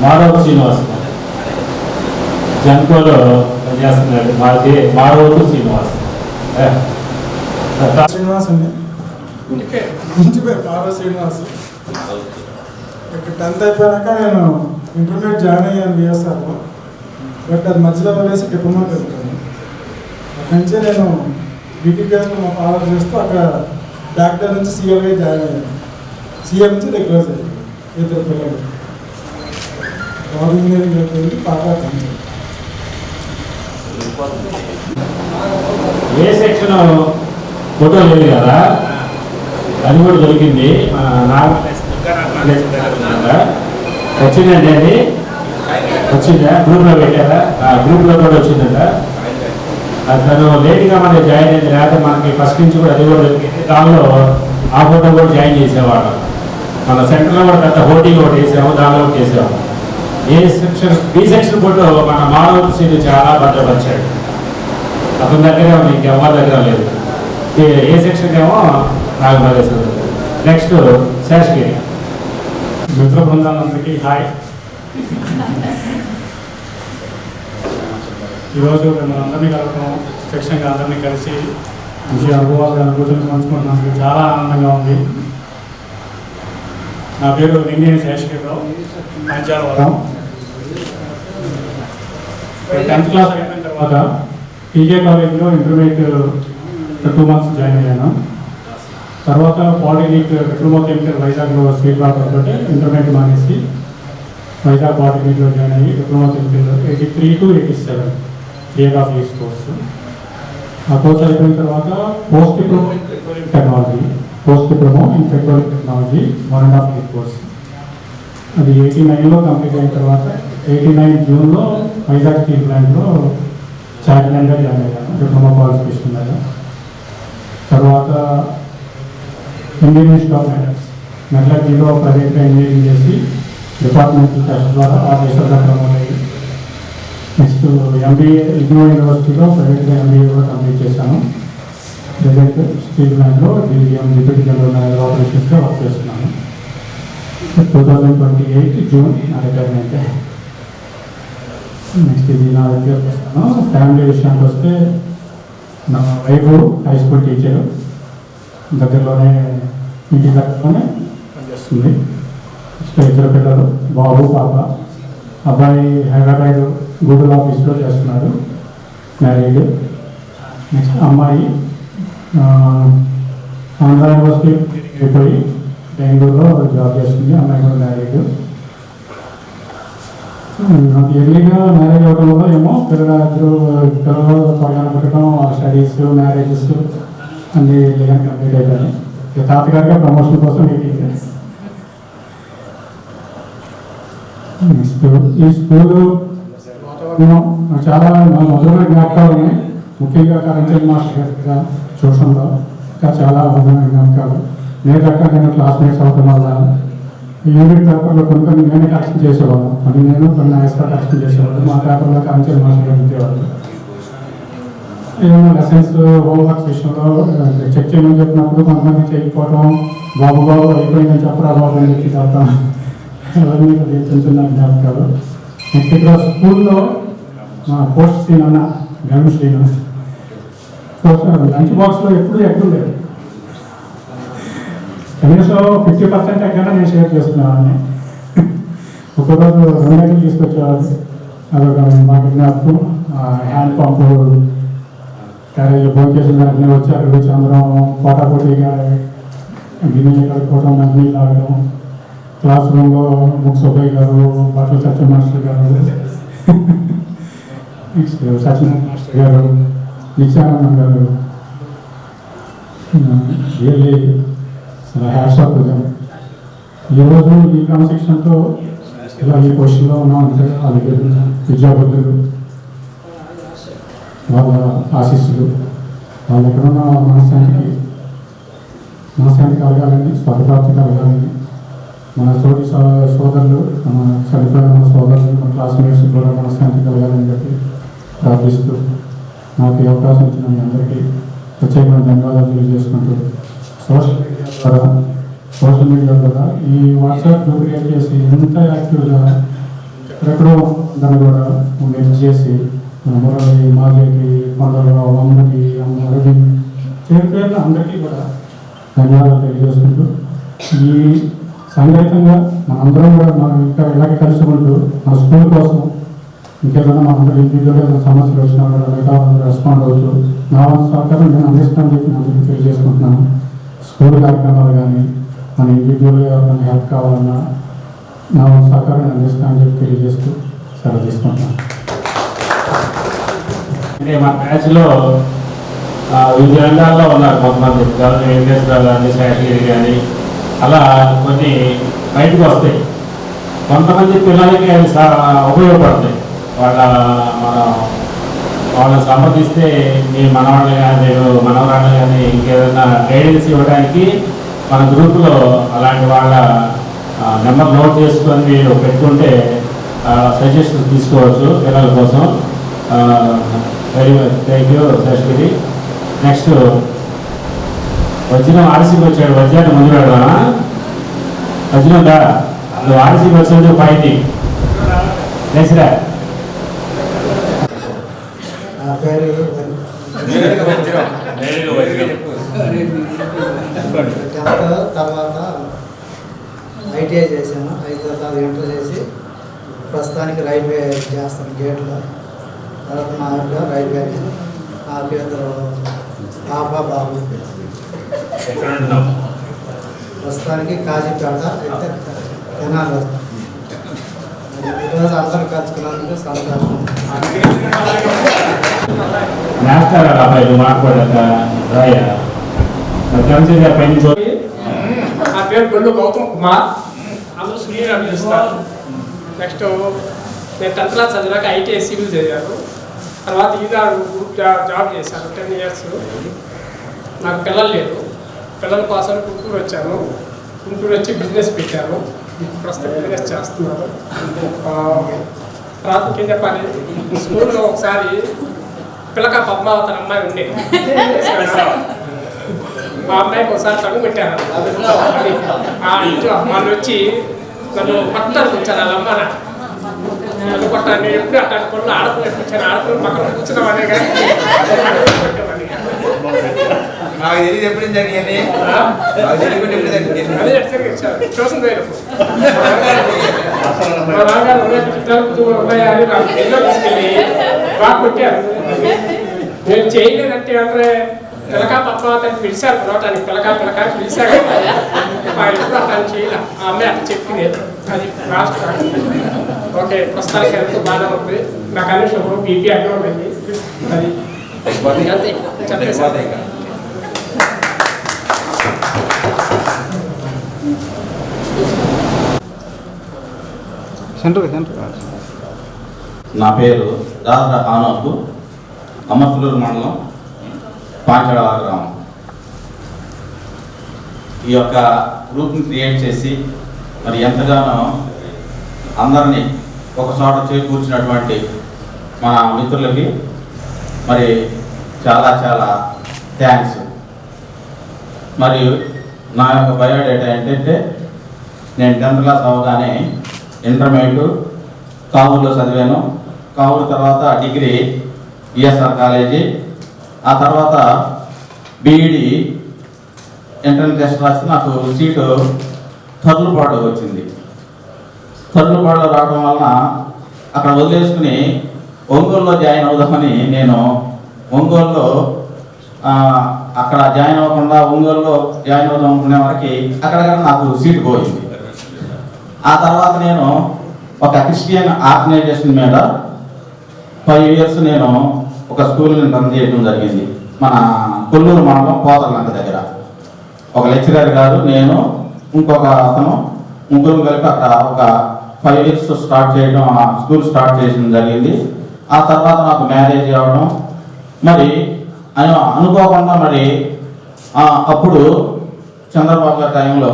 మాధవ శ్రీనివాస్ జన్కోలో పనిచేస్తున్నాడు. మాధవ శ్రీనివాస్ శ్రీనివాస్ అండి, ఇంటి పేరు మాధవ శ్రీనివాస్. ఇక్కడ 10th అయిపోయాక నేను ఇంటర్మీడియట్ జాయిన్ అయ్యాను బిఎస్ఆర్లో. బట్ అది మధ్యలో వదిలేసి డిప్లొమా పెట్టుకున్నాను. అక్కడి నుంచి నేను బీటీపీఎస్లో మా ఫాదర్ చేస్తూ అక్కడ డాక్టర్ నుంచి సీఎంఐ జాయిన్ అయ్యాను. సీఎం నుంచి రెగ్యులర్ అయ్యాను. 2 పిల్లలు. బాబు ఇంజనీరింగ్ అయిపోయింది, పాప 10th. ఏ సెక్షన్ ఫోటో లేదు కదా, అది కూడా దొరికింది. వచ్చిందండి, అది వచ్చిందా? గ్రూప్లో పెట్టారా? గ్రూప్లో కూడా వచ్చిందంట. తను లేట్గా మనకి జాయిన్ అయింది, లేకపోతే మనకి ఫస్ట్ నుంచి కూడా అది కూడా దొరికింది. దానిలో ఆ ఫోటో కూడా జాయిన్ చేసేవాళ్ళం. మన సెంటర్లో కూడా పెద్ద హోటింగ్ ఒకటి వేసాము, దానిలో ఒకటి చేసాము. ఏ సెక్షన్ బి సెక్షన్ ఫోటో మన మానవ సీటు చాలా భద్రపరిచాడు. అతని దగ్గర మీకు ఎవరి దగ్గర లేదు. ఏ సెక్షన్ ఏమో నాగమల్లేశ్వర. నెక్స్ట్ శేషగిరి. మిత్ర బృందాలందరికీ హాయ్. ఈరోజు మిమ్మల్ని అందరినీ కలవడం, ప్రత్యక్షంగా అందరినీ కలిసి మంచి అనుభూతులు పంచుకుంటున్నందుకు చాలా ఆనందంగా ఉంది. నా పేరు నిండిని శేషగిరిరావు, పంచాలవరం. 10th క్లాస్ అయిపోయిన తర్వాత టీజే కాలేజ్లో ఇంటర్మీడియట్ 2 months జాయిన్ అయ్యాను. తర్వాత పాలిటెక్నిక్ డిప్లొమా కెమికల్ వైజాగ్లో స్టేట్ బాటర్ తోటి ఇంటర్మీడియట్ మానేసి వైజాగ్ పాలిటెక్నిక్లో జాయిన్ అయ్యి diploma chemical 83 to 87 3.5 years course. ఆ కోర్స్ అయిపోయిన తర్వాత post diploma in petroleum technology 1.5 year course. అది 89లో కంప్లీట్ అయిన తర్వాత 89 జూన్లో వైజాగ్ స్టీల్ ప్లాంట్లో ఛాంపియన్గా జాయిన్ అయ్యాను, డిప్లొమా క్వాలిఫికేషన్ మీద. తర్వాత ఇండియన్ ఇన్స్టిట్యూట్ ఆఫ్ మెటలర్జీలో ప్రైవేట్గా ఇంజనీరింగ్ చేసి డిపార్ట్మెంటల్ టెస్ట్ ద్వారా ఆఫీసర్గా ప్రమోట్ అయ్యి నెక్స్ట్ ఎంబీఏ ఇగ్నో యూనివర్సిటీలో ప్రైవేట్గా ఎంబీఏ కూడా కంప్లీట్ చేశాను. ప్రెజెంట్ స్టీల్ ప్లాంట్లో డీజీఎం డిప్యూటీ జనరల్ మేనేజర్ ఆపరేషన్స్గా వర్క్ చేస్తున్నాను. 2028 జూన్ నా రిటైర్మెంట్. నెక్స్ట్ ఇది నా దగ్గరకు వస్తాను. ఫ్యామిలీ విషయానికి వస్తే నా వైఫ్ హై స్కూల్ టీచర్, దగ్గరలోనే ఇంటి దగ్గరలోనే పనిచేస్తుంది. ఇద్దరు పిల్లలు, బాబు పాప. అబ్బాయి హైదరాబాద్ గూగుల్ ఆఫీస్లో చేస్తున్నాడు, మ్యారీడ్. నెక్స్ట్ అమ్మాయి ఆంధ్ర యూనివర్సిటీ అయిపోయి బెంగళూరులో జాబ్ చేస్తుంది. అమ్మాయి కూడా మ్యారీడ్. ఎర్లీగా మ్యారేజ్ అవ్వడం వల్ల ఏమో పిల్లలు త్వరగా పెట్టడం, స్టడీస్, మ్యారేజెస్ అన్నీ ఎర్లీగా కంప్లీట్ అయిపోయాయి. తాతగారిగా ప్రమోషన్ కోసం వెయిటింగ్. ఈ స్కూలు వాతావరణం చాలా మధురమైన జ్ఞాపకాలు ఉన్నాయి. ముఖ్యంగా కరంచల్ మాస్టర్ గారి ట్యూషన్లో ఇంకా చాలా మధురమైన జ్ఞాపకాలు. నేను రకంగా నేను క్లాస్మేట్స్ అవడం వల్ల యూనిట్ పేపర్లో కొన్ని నేనే కరెక్షన్ చేసేవాళ్ళం. అది నేను కొన్ని ఐస్గా కరెక్షన్ చేసేవాళ్ళు. మా పేపర్లో కరంచల్ మాస్టర్ గారు ఇచ్చేవాళ్ళు. ఏమైనా లెసన్స్ హోంవర్క్స్ విషయంలో చెక్ చేయమని చెప్పినప్పుడు కొంతమంది చేయకపోవడం, బాబు అయిపోయిందని చెప్పరా బాబు అని చెప్పి చెప్తాం. అవన్నీ చిన్న చిన్న జ్ఞాపకాలు. నెక్స్ట్ ఇక్కడ స్కూల్లో పోస్ట్ సీన్ అన్న గణేష్ సీన్ లంచ్ బాక్స్లో ఎప్పుడు ఎగ్ లేదు. కనీసం 50% ఎక్కడైనా నేను షేర్ చేస్తున్నాను. ఒక్కొక్కరోజు 2 గంటలు తీసుకొచ్చేవాళ్ళు. అదొక మాకు జ్ఞాపకం. హ్యాండ్ పంపు క్యారేజ్ భోజనం చేసిన వెంటనే వచ్చి అక్కడికి వచ్చి అందరం పోటాపోటీగా గిన్నెలు కడుక్కోవడం, మంచినీళ్ళు తాగడం. క్లాస్ రూమ్లో ముఖ్యసభ్య గారు, బట్టల సత్య మాస్టర్ గారు, నెక్స్ట్ సత్యనారాయణ మాస్టర్ గారు, నిత్యానందం గారు, really hats off to them. ఈరోజు ఈ క్రమశిక్షణతో ఇలా ఈ పొజిషన్లో ఉన్నామంటే వాళ్ళకి విద్యాబుద్ధులు, వాళ్ళ ఆశీస్సులు, వాళ్ళు ఎక్కడున్న మనశ్శాంతి కలగాలని, స్వర్గప్రాప్తి కలగాలని, మన తోటి సోదరులు, మన చనిపోయిన మన సోదరులు, మన క్లాస్మేట్స్ కూడా మనశ్శాంతి కలగాలని చెప్పి ప్రార్థిస్తూ నాకు ఈ అవకాశం ఇచ్చిన మీ అందరికీ ప్రత్యేకమైన ధన్యవాదాలు తెలియజేసుకుంటూ సోషల్ మీడియా ద్వారా ఈ వాట్సాప్ గ్రూప్ క్రియేట్ చేసి ఎంత యాక్టివ్గా ఎక్కడెక్కడో దాన్ని కూడా మెయిల్ చేసి మురళి, మాజీకి, కొండలరావు, అమ్మకి, అరవింద్ పేరు అందరికీ కూడా ధన్యవాదాలు తెలియజేసుకుంటూ ఈ సంఘటితంగా మనందరం కూడా మనం ఇంకా ఇలాగే కలుసుకుంటూ మన స్కూల్ కోసం ఇంకేదైనా మనందరూ ఇండివిజువల్గా ఏదైనా సమస్యలు వచ్చినా కూడా మిగతా రెస్పాండ్ అవుతూ నా సహకారం నేను అందిస్తానని చెప్పి అందరికీ తెలియజేసుకుంటున్నాను. స్కూల్ కార్యక్రమాలు కానీ మన ఇండివిజువల్గా ఎవరైనా హెల్ప్ కావాలన్నా నా సహకారం నేను అందిస్తానని చెప్పి తెలియజేస్తూ సెలవు తీసుకుంటున్నాను. అంటే మా బ్యాచ్లో వివిధ రంగాల్లో ఉన్నారు కొంతమంది. వెంకటేశ్వరరావు కానీ, శేషగిరి కానీ, అలా కొన్ని బయటకు వస్తాయి. కొంతమంది పిల్లలకి అవి ఉపయోగపడతాయి. వాళ్ళని సంప్రదిస్తే మీ మనవాళ్ళు కానీ మనవరాళ్ళు కానీ ఇంకేదైనా గైడెన్స్ ఇవ్వడానికి మన గ్రూపులో అలాంటి వాళ్ళ నెంబర్ నోట్ చేసుకొని మీరు పెట్టుకుంటే సజెషన్స్ తీసుకోవచ్చు పిల్లల కోసం. Very much thank you Seshagiri. Next వజ్రం ఆర్సీకి వచ్చాడు. వజ్రాన్ని ముందు పెడదామా? వజ్రందా నువ్వు ఆర్సీకి వచ్చాడు పైకి లేచిరా. తర్వాత ఐటీఐ చేశాను. 5 తర్వాత ఇంటర్ చేసి ప్రస్తుతానికి రైల్వే చేస్తాను గేట్లో. తర్వాత మా ఇంట్లో రైల్వే నాకు ఇద్దరు పాప బాబు. ప్రస్తుతానికి కాజీపేట అయితే తెనాలి. ఈరోజు అందరూ కలుసుకున్నందుకు సంతోషం. నా పేరు గొల్లు గౌతమ్ కుమార్, అందరూ శ్రీరామ్ చేస్తున్నారు. నెక్స్ట్ నేను 10th క్లాస్ చదివాక ఐటీఐ సివిల్ చదివాను. తర్వాత ఈనాడు గ్రూప్ జాబ్ చేశాను 10 years. నాకు పిల్లలు లేదు. పిల్లల కోసం గుంటూరు వచ్చాను. గుంటూరు వచ్చి బిజినెస్ పెట్టాను. ప్రస్తుతం బిజినెస్ చేస్తున్నాను. తర్వాత ఇంకేం చెప్పాలి, స్కూల్లో ఒకసారి పిల్లక పద్మావతి అమ్మాయి ఉండే, ఆ అమ్మాయికి ఒకసారి తగ్గు పెట్టాను. ఆ ఇంట్లో వాళ్ళు వచ్చి నన్ను కొట్టడానికి వచ్చాను. వాళ్ళ అమ్మ నన్ను కొట్టాను. నేను ఎప్పుడు అట్లాంటి పనులు ఆడపిల్లకి వచ్చాను. ఆడపిల్లలు పక్కన కూర్చున్నామనే కానీ చూసిన మా నాన్నగారు ఉన్నాయా అని నాకు ఎన్నో తీసుకెళ్ళి బాగా కొట్టారు. నేను చేయలేదంటే అంటే పిల్లకా పద్మావతిని పిలిచారు పిలవటానికి. పిల్లకా పిలిచాక ఎప్పుడు అట్లా చేయాలి. ఆ అమ్మాయి అట్లా చెప్పింది. అది లాస్ట్. ఓకే, ప్రస్తుతానికి ఎంతో బాగానే ఉంది. నాకు అన్ని షుగర్ బీపీ అన్నీ ఉన్నాయి. అది అంతే చెప్పేసి. నా పేరు దాసరా ఆనోకు, అమర్తులూరు మండలం, పాంచాడ గ్రామం. ఈ యొక్క గ్రూప్ని క్రియేట్ చేసి మరి ఎంతగానో అందరినీ ఒక చోట చేకూర్చినటువంటి మన మిత్రులకి మరి చాలా చాలా థ్యాంక్స్. మరియు నా యొక్క బయోడేటా ఏంటంటే, నేను 10th క్లాస్ అవగానే ఇంటర్మీడియట్ కావూరులో చదివాను. కావూరు తర్వాత డిగ్రీ ఈఎస్ఆర్ కాలేజీ. ఆ తర్వాత బీఈడి ఎంట్రన్స్ టెస్ట్ రాసి నాకు సీటు తర్లుపాడులో వచ్చింది. తర్లుపాడులో రావడం వలన అక్కడ వదిలేసుకుని ఒంగోలులో జాయిన్ అవుదామని నేను ఒంగోలులో అక్కడ జాయిన్ అవ్వకుండా ఒంగోలులో జాయిన్ అవుదాం అనుకునే వరకు అక్కడక్కడ నాకు సీటు పోయింది. ఆ తర్వాత నేను ఒక క్రిస్టియన్ ఆర్గనైజేషన్ మీద 5 years నేను ఒక స్కూల్ని రన్ చేయడం జరిగింది. మన కొల్లూరు మండలం పోతలంక దగ్గర ఒక లెక్చరర్ గారు, నేను, ఇంకొక అతను, ముగ్గురు కలిపి అక్కడ ఒక 5 years స్టార్ట్ చేయడం, స్కూల్ స్టార్ట్ చేయడం జరిగింది. ఆ తర్వాత నాకు మ్యారేజ్ అవ్వడం, మరి అనుకోకుండా మరి అప్పుడు చంద్రబాబు గారి టైంలో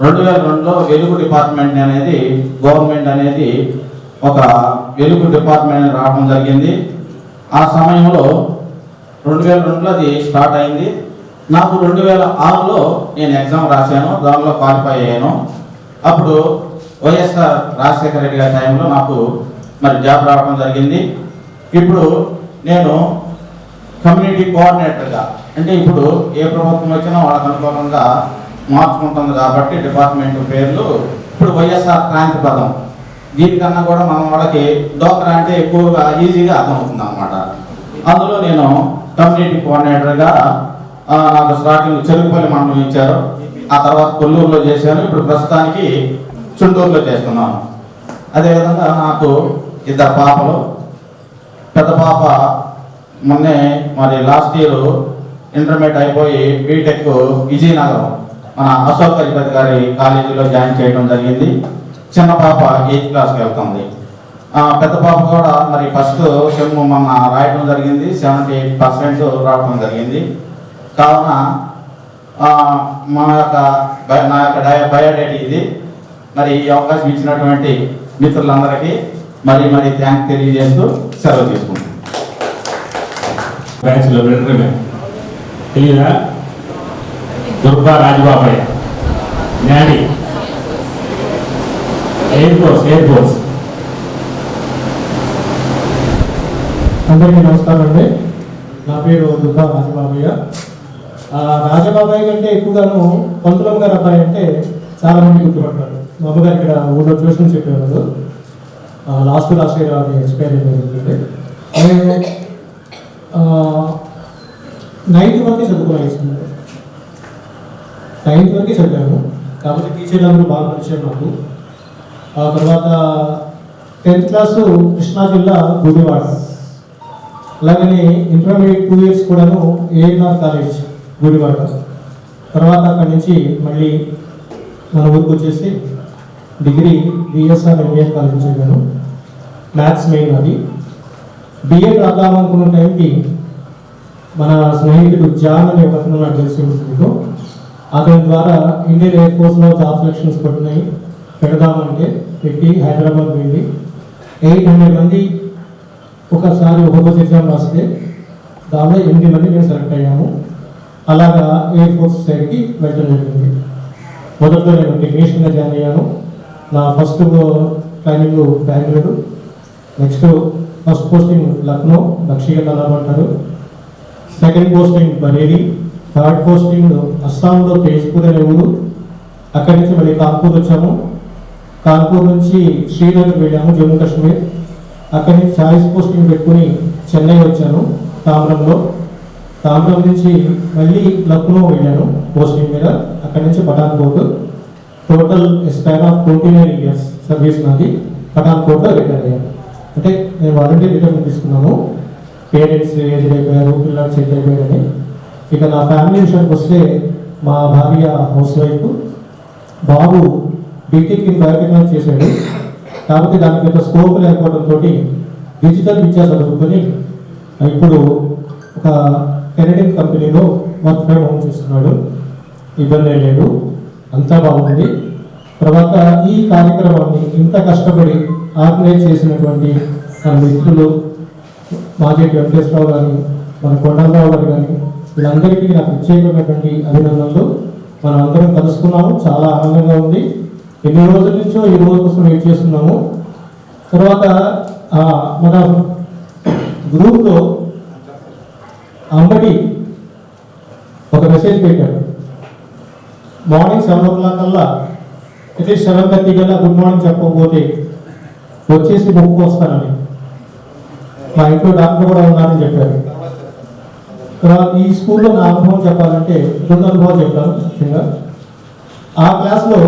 2002లో వెలుగు డిపార్ట్మెంట్ అనేది గవర్నమెంట్ అనేది ఒక వెలుగు డిపార్ట్మెంట్ రావడం జరిగింది. ఆ సమయంలో 2002లో అది స్టార్ట్ అయింది. నాకు 2006లో నేను ఎగ్జామ్ రాశాను, దానిలో క్వాలిఫై అయ్యాను. అప్పుడు వైఎస్ఆర్ రాజశేఖర రెడ్డి గారి టైంలో నాకు మరి జాబ్ రావడం జరిగింది. ఇప్పుడు నేను కమ్యూనిటీ కోఆర్డినేటర్గా, అంటే ఇప్పుడు ఏ ప్రభుత్వం వచ్చినా వాళ్ళకి అనుకూలంగా మార్చుకుంటుంది కాబట్టి డిపార్ట్మెంట్ పేర్లు ఇప్పుడు వైఎస్ఆర్ క్రాంతి పదం. దీనికన్నా కూడా మనం వాళ్ళకి డోక్రా అంటే ఎక్కువగా ఈజీగా అర్థమవుతుంది అన్నమాట. అందులో నేను కమ్యూనిటీ కోఆర్డినేటర్గా నాకు స్టార్టింగ్ చెరుకుపల్లి మండలం ఇచ్చారు. ఆ తర్వాత కొల్లూరులో చేశాను. ఇప్పుడు ప్రస్తుతానికి చుంటూరులో చేస్తున్నాను. అదేవిధంగా నాకు 2 పాపలు. పెద్ద పాప మొన్నే మరి లాస్ట్ ఇయర్ ఇంటర్మీడియట్ అయిపోయి బీటెక్ విజయనగరం మన అశోక్ గజపతి గారి కాలేజీలో జాయిన్ చేయడం జరిగింది. చిన్న పాప 8th క్లాస్కి వెళ్తుంది. పెద్ద పాప కూడా మరి ఫస్ట్ సెమ్ మొన్న రాయడం జరిగింది, 78% రావడం జరిగింది. కావున నా యొక్క బయోడేటా ఇది. మరి ఈ అవకాశం ఇచ్చినటువంటి మిత్రులందరికీ మరి థ్యాంక్స్ తెలియజేస్తూ సెలవు తీసుకుంటాం. బ్యాచ్లో తెలియదా? దుర్గా రాజబాబయ్య, న్యాడి, ఎయిర్ ఫోర్స్. అందరికీ నమస్కారం అండి. నా పేరు దుబ్బా రాజబాబయ్య. రాజబాబయ్య కంటే ఎక్కువగాను పంతులం గారు అబ్బాయి అంటే చాలా మంది గుర్తుపడతారు. మా అమ్మగారు ఇక్కడ ఊళ్ళో ట్యూషన్ చెప్పేవారు. లాస్ట్ ఇయర్ ఎక్స్పైర్ అయిపోయింది. నేను 9th వరకే చదువుకోవాలి. 9th వరకే చదివాను. కాబట్టి టీచర్లు అందరూ బాగా పరిచయం నాకు. ఆ తర్వాత 10th క్లాసు కృష్ణా జిల్లా గుడివాడ. అలాగనే ఇంటర్మీడియట్ 2 years కూడాను ఏఎన్ఆర్ కాలేజ్ గుడివాడ. తర్వాత అక్కడి నుంచి మళ్ళీ మన ఊరికి వచ్చేసి డిగ్రీ బిఎస్ఆర్ ఎంఏఎల్ కాలేజ్ చదివాను. మ్యాథ్స్ మెయిన్ అది. బిఎడ్ రాద్దామనుకున్న టైంకి మన స్నేహితుడు జాన్ అనే ఒకతను నాకు తెలిసి ఉంటుంది. అతని ద్వారా ఇండియన్ ఎయిర్ ఫోర్స్లో జాబ్ సెలక్షన్స్ పడుతున్నాయి, పెడదామంటే పెట్టి హైదరాబాద్ వెళ్ళి 800 మంది ఒకసారి ఒక్కొక్క ఎగ్జామ్ రాస్తే దానిలో 8 మంది మేము సెలెక్ట్ అయ్యాము. అలాగా ఎయిర్ ఫోర్స్ సైడ్కి వెళ్ళడం జరిగింది. మొదట్లో నేను టెక్నీషియన్గా జాయిన్ అయ్యాను. నా first training Bengaluru, next first posting Lucknow, దక్షిణ అంటారు. Second posting Bareilly, third posting అస్సాంలో తేజ్పూర్ అనే ఊరు. అక్కడి నుంచి మళ్ళీ కాన్పూర్ వచ్చాము. కాన్పూర్ నుంచి శ్రీనగర్ వెళ్ళాము, జమ్మూ కాశ్మీర్. అక్కడి నుంచి చాయిస్ పోస్టింగ్ పెట్టుకుని చెన్నై వచ్చాను తామ్రంలో. తామ్రం నుంచి మళ్ళీ లక్నో వెళ్ళాను పోస్టింగ్ మీద. అక్కడి నుంచి Pathankot. Total span of 29 years service నాది. పఠాన్కోట్లో రిటైర్ అయ్యాను. అంటే నేను వాలంటీర్ రిటైర్మెంట్ తీసుకున్నాను. పేరెంట్స్ ఏజ్ అయిపోయారు, పిల్లలు సెట్ అయిపోయారని. ఇక నా ఫ్యామిలీ విషయానికి వస్తే మా భార్య హౌస్ వైఫ్, బాబు బీటెక్ ఇన్ బయోటెక్నాలజీ చేశాడు. కాబట్టి దానికి పెద్ద స్కోప్ లేకపోవడంతో డిజిటల్ విద్యా చదువుకొని ఇప్పుడు ఒక కెనడియన్ కంపెనీలో వర్క్ ఫ్రమ్ హోమ్ చేస్తున్నాడు. ఇబ్బంది లేదు, అంతా బాగుంది. తర్వాత ఈ కార్యక్రమాన్ని ఇంత కష్టపడి ఆర్గనైజ్ చేసినటువంటి మన మిత్రులు మాజేటి వెంకటేశ్వరరావు కానీ, మన కొండలరావు గారు కానీ, వీళ్ళందరికీ నాకు ప్రత్యేకమైనటువంటి అభినందనలు. మనం అందరం కలుసుకున్నాము, చాలా ఆనందంగా ఉంది. ఎన్ని రోజుల నుంచో ఈ రోజు కోసం వెయిట్ చేస్తున్నాము. తర్వాత మన గ్రూప్లో అంబటి ఒక మెసేజ్ పెట్టాడు. మార్నింగ్ 7 o'clock కల్లా అట్లీస్ట్ 7:30 కల్లా గుడ్ మార్నింగ్ చెప్పకపోతే వచ్చేసి బుక్ వస్తానని. మా ఇంట్లో డాక్టర్ కూడా ఉన్నారని చెప్పారు. తర్వాత ఈ స్కూల్లో నా అనుభవం చెప్పాలంటే 2 అనుభవాలు చెప్తాను ముఖ్యంగా. ఆ క్లాస్లో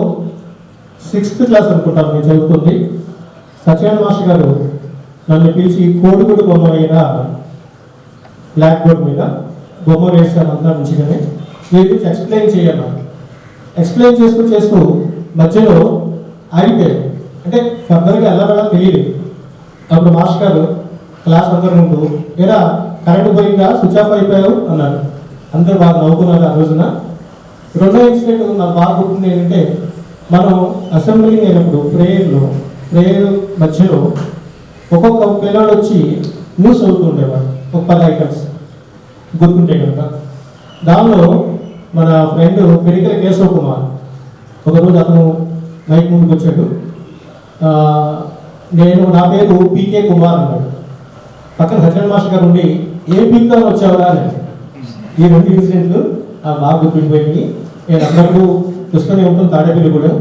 6th క్లాస్ అనుకుంటాను నేను చదువుతుంది. సత్యనారాయణ మాస్టర్ గారు నన్ను పిలిచి కోడిగుడు బొమ్మ వేయరా, బ్లాక్ బోర్డ్ మీద బొమ్మ వేస్తాను అంతా మంచిగానే, మీరు ఎక్స్ప్లెయిన్ చేయాలి. ఎక్స్ప్లెయిన్ చేస్తూ మధ్యలో ఆగిపోయారు. అంటే ఫర్దర్గా ఎలా తెలియదు. అప్పుడు మాస్టర్ గారు క్లాస్ అందరి ముందు ఏరా కరెంట్ పోయిందా, స్విచ్ ఆఫ్ అయిపోయావు అన్నారు. అందరూ బాగా నవ్వుకున్నారు ఆ రోజున. రెండో ఇన్సిడెంట్ నాకు బాగా గుర్తుంది ఏంటంటే, మనం అసెంబ్లింగ్ అయినప్పుడు ప్రేయర్ మధ్యలో ఒక్కొక్క పిల్లలు వచ్చి న్యూస్ చదువుతుండేవారు, ఒక 10 items గుర్తుంటే కనుక. దానిలో మన ఫ్రెండ్ పెరికల కేశవ్ కుమార్ ఒకరోజు అతను మైక్ ముందుకు వచ్చాడు. నా పేరు పీకే కుమార్ అన్నాడు. పక్కన సత్యనారాయణ మాస్టర్ గారు ఉండి ఏం పీక్తో వచ్చావా అని. ఈ 2 ఇన్సిడెంట్లు బాగా గుర్తుండిపోయింది. నేను అందరికీ చూస్తూనే ఉంటాను. తాడేపల్లి కూడా